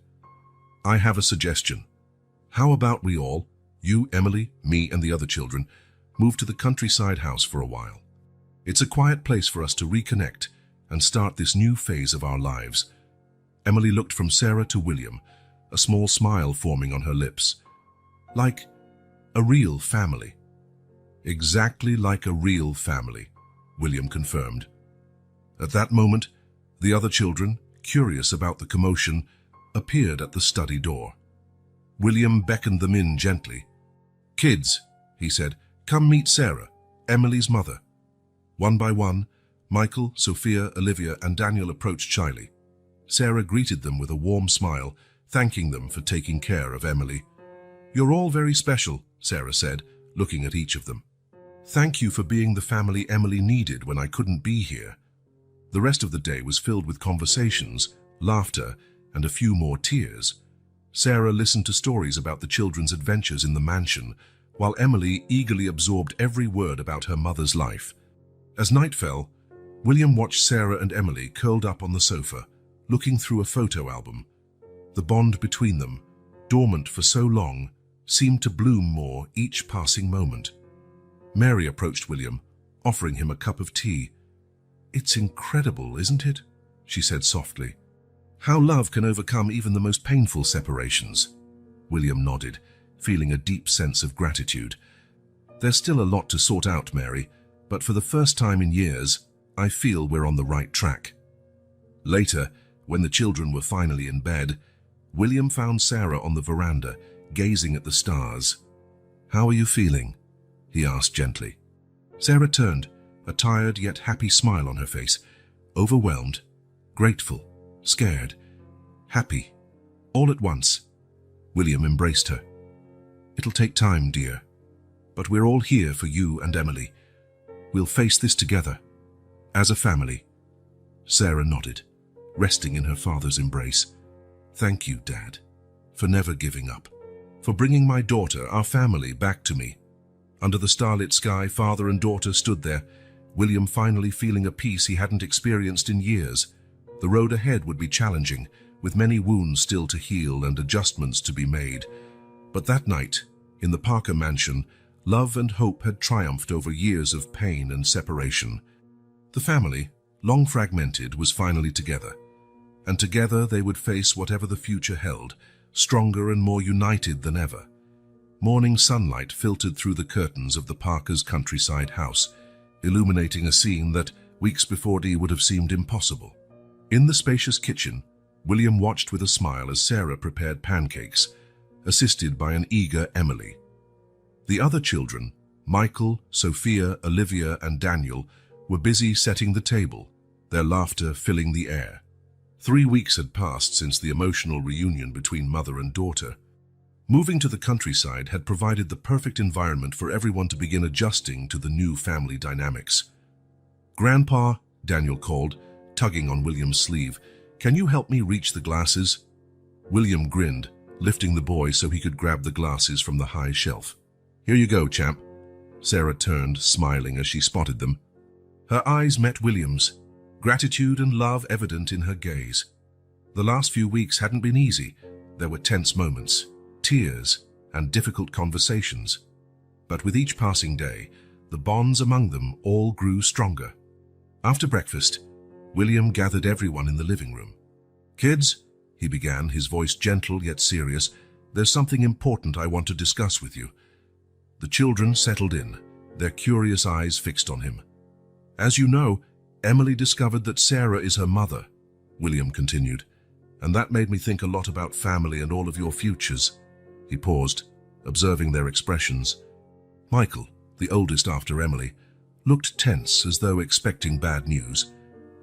"I have a suggestion. How about we all, you, Emily, me, and the other children, move to the countryside house for a while? It's a quiet place for us to reconnect and start this new phase of our lives." Emily looked from Sarah to William, a small smile forming on her lips. "Like a real family." "Exactly like a real family," William confirmed. At that moment, the other children, curious about the commotion, appeared at the study door. William beckoned them in gently. "Kids," he said, "come meet Sarah, Emily's mother." One by one, Michael, Sophia, Olivia, and Daniel approached shyly. Sarah greeted them with a warm smile, thanking them for taking care of Emily. "You're all very special," Sarah said, looking at each of them. "Thank you for being the family Emily needed when I couldn't be here." The rest of the day was filled with conversations, laughter, and a few more tears. Sarah listened to stories about the children's adventures in the mansion, while Emily eagerly absorbed every word about her mother's life. As night fell, William watched Sarah and Emily curled up on the sofa, looking through a photo album. The bond between them, dormant for so long, seemed to bloom more each passing moment. Mary approached William, offering him a cup of tea. "It's incredible, isn't it?" she said softly. "How love can overcome even the most painful separations." William nodded, feeling a deep sense of gratitude. "There's still a lot to sort out, Mary, but for the first time in years, I feel we're on the right track." Later, when the children were finally in bed, William found Sarah on the veranda, gazing at the stars. "How are you feeling?" he asked gently. Sarah turned, a tired yet happy smile on her face, overwhelmed, grateful, scared, happy, all at once. William embraced her. "It'll take time, dear, but we're all here for you and Emily. We'll face this together, as a family." Sarah nodded, resting in her father's embrace. "Thank you, Dad, for never giving up, for bringing my daughter, our family, back to me." Under the starlit sky, father and daughter stood there, William finally feeling a peace he hadn't experienced in years. The road ahead would be challenging, with many wounds still to heal and adjustments to be made. But that night, in the Parker mansion, love and hope had triumphed over years of pain and separation. The family, long fragmented, was finally together, and together they would face whatever the future held, stronger and more united than ever. Morning sunlight filtered through the curtains of the Parkers' countryside house, illuminating a scene that, weeks before it would have seemed impossible. In the spacious kitchen, William watched with a smile as Sarah prepared pancakes, assisted by an eager Emily. The other children, Michael, Sophia, Olivia, and Daniel, were busy setting the table, their laughter filling the air. 3 weeks had passed since the emotional reunion between mother and daughter. Moving to the countryside had provided the perfect environment for everyone to begin adjusting to the new family dynamics. "Grandpa," Daniel called, tugging on William's sleeve, "can you help me reach the glasses?" William grinned, lifting the boy so he could grab the glasses from the high shelf. "Here you go, champ." Sarah turned, smiling as she spotted them. Her eyes met William's, gratitude and love evident in her gaze. The last few weeks hadn't been easy. There were tense moments, tears, and difficult conversations. But with each passing day, the bonds among them all grew stronger. After breakfast, William gathered everyone in the living room. "Kids," he began, his voice gentle yet serious, "there's something important I want to discuss with you." The children settled in, their curious eyes fixed on him. "As you know, Emily discovered that Sarah is her mother," William continued, "and that made me think a lot about family and all of your futures." He paused, observing their expressions. Michael, the oldest after Emily, looked tense as though expecting bad news.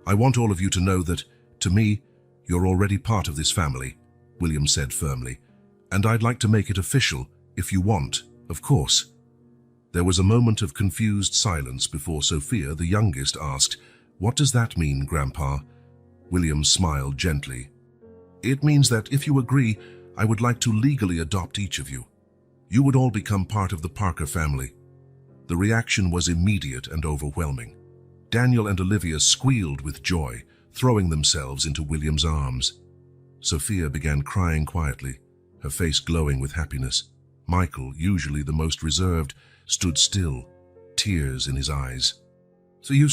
"I want all of you to know that, to me, you're already part of this family," William said firmly, "and I'd like to make it official, if you want, of course." There was a moment of confused silence before Sophia, the youngest, asked, "What does that mean, Grandpa?" William smiled gently. "It means that if you agree, I would like to legally adopt each of you. You would all become part of the Parker family." The reaction was immediate and overwhelming. Daniel and Olivia squealed with joy, throwing themselves into William's arms. Sophia began crying quietly, her face glowing with happiness. Michael, usually the most reserved, stood still, tears in his eyes. "So you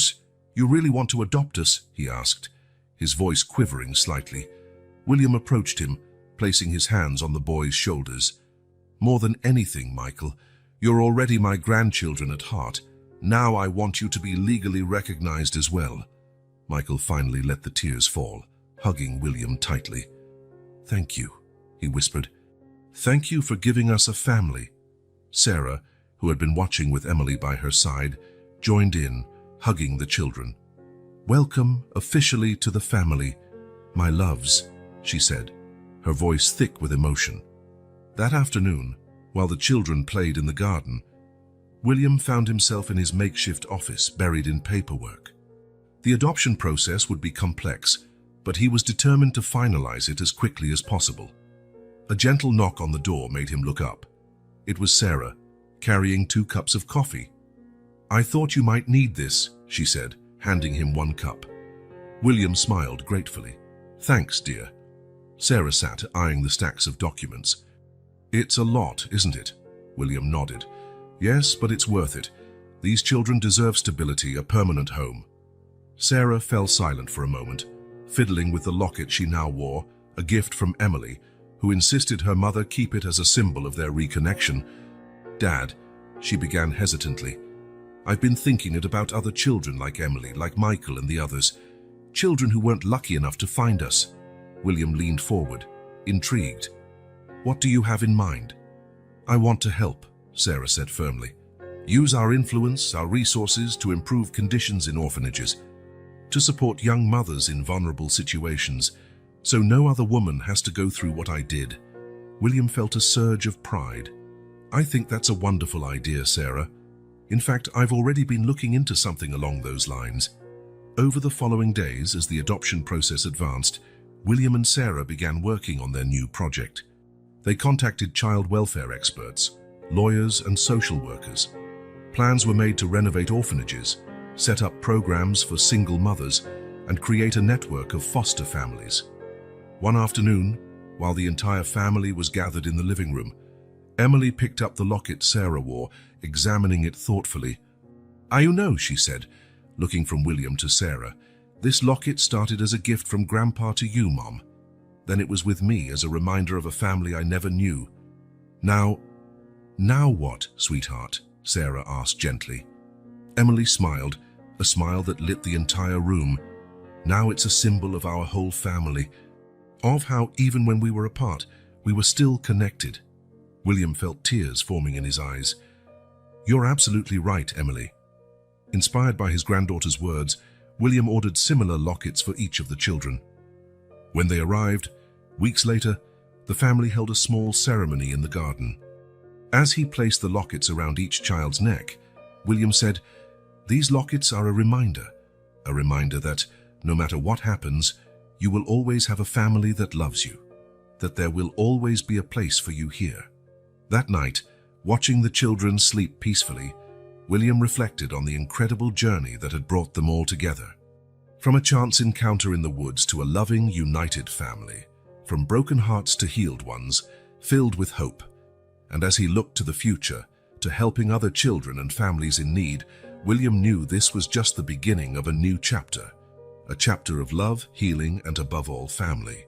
really want to adopt us?" he asked, his voice quivering slightly. William approached him, placing his hands on the boy's shoulders. "More than anything, Michael, you're already my grandchildren at heart. Now I want you to be legally recognized as well." Michael finally let the tears fall, hugging William tightly. "Thank you," he whispered. "Thank you for giving us a family." Sarah, who had been watching with Emily by her side, joined in, hugging the children. "Welcome officially to the family, my loves," she said, her voice thick with emotion. That afternoon, while the children played in the garden, William found himself in his makeshift office, buried in paperwork. The adoption process would be complex, but he was determined to finalize it as quickly as possible. A gentle knock on the door made him look up. It was Sarah, carrying 2 cups of coffee. "I thought you might need this," she said, handing him 1 cup. William smiled gratefully. "Thanks, dear." Sarah sat, eyeing the stacks of documents. "It's a lot, isn't it?" William nodded. "Yes, but it's worth it. These children deserve stability, a permanent home." Sarah fell silent for a moment, fiddling with the locket she now wore, a gift from Emily, who insisted her mother keep it as a symbol of their reconnection. "Dad," she began hesitantly, "I've been thinking it about other children like Emily, like Michael and the others. Children who weren't lucky enough to find us." William leaned forward, intrigued. "What do you have in mind?" "I want to help," Sarah said firmly. "Use our influence, our resources to improve conditions in orphanages, to support young mothers in vulnerable situations, so no other woman has to go through what I did." William felt a surge of pride. "I think that's a wonderful idea, Sarah. In fact, I've already been looking into something along those lines." Over the following days, as the adoption process advanced, William and Sarah began working on their new project. They contacted child welfare experts, lawyers, and social workers. Plans were made to renovate orphanages, set up programs for single mothers, and create a network of foster families. One afternoon, while the entire family was gathered in the living room, Emily picked up the locket Sarah wore, examining it thoughtfully. "You know," she said, looking from William to Sarah, "this locket started as a gift from Grandpa to you, Mom. Then it was with me as a reminder of a family I never knew. Now what, sweetheart?" Sarah asked gently. Emily smiled, a smile that lit the entire room. Now it's a symbol of our whole family, of how even when we were apart, we were still connected. William felt tears forming in his eyes. You're absolutely right, Emily. Inspired by his granddaughter's words, William ordered similar lockets for each of the children. When they arrived, weeks later, the family held a small ceremony in the garden. As he placed the lockets around each child's neck, William said, "These lockets are a reminder that no matter what happens, you will always have a family that loves you, that there will always be a place for you here." That night, watching the children sleep peacefully, William reflected on the incredible journey that had brought them all together. From a chance encounter in the woods to a loving, united family, from broken hearts to healed ones, filled with hope. And as he looked to the future, to helping other children and families in need, William knew this was just the beginning of a new chapter, a chapter of love, healing, and above all, family.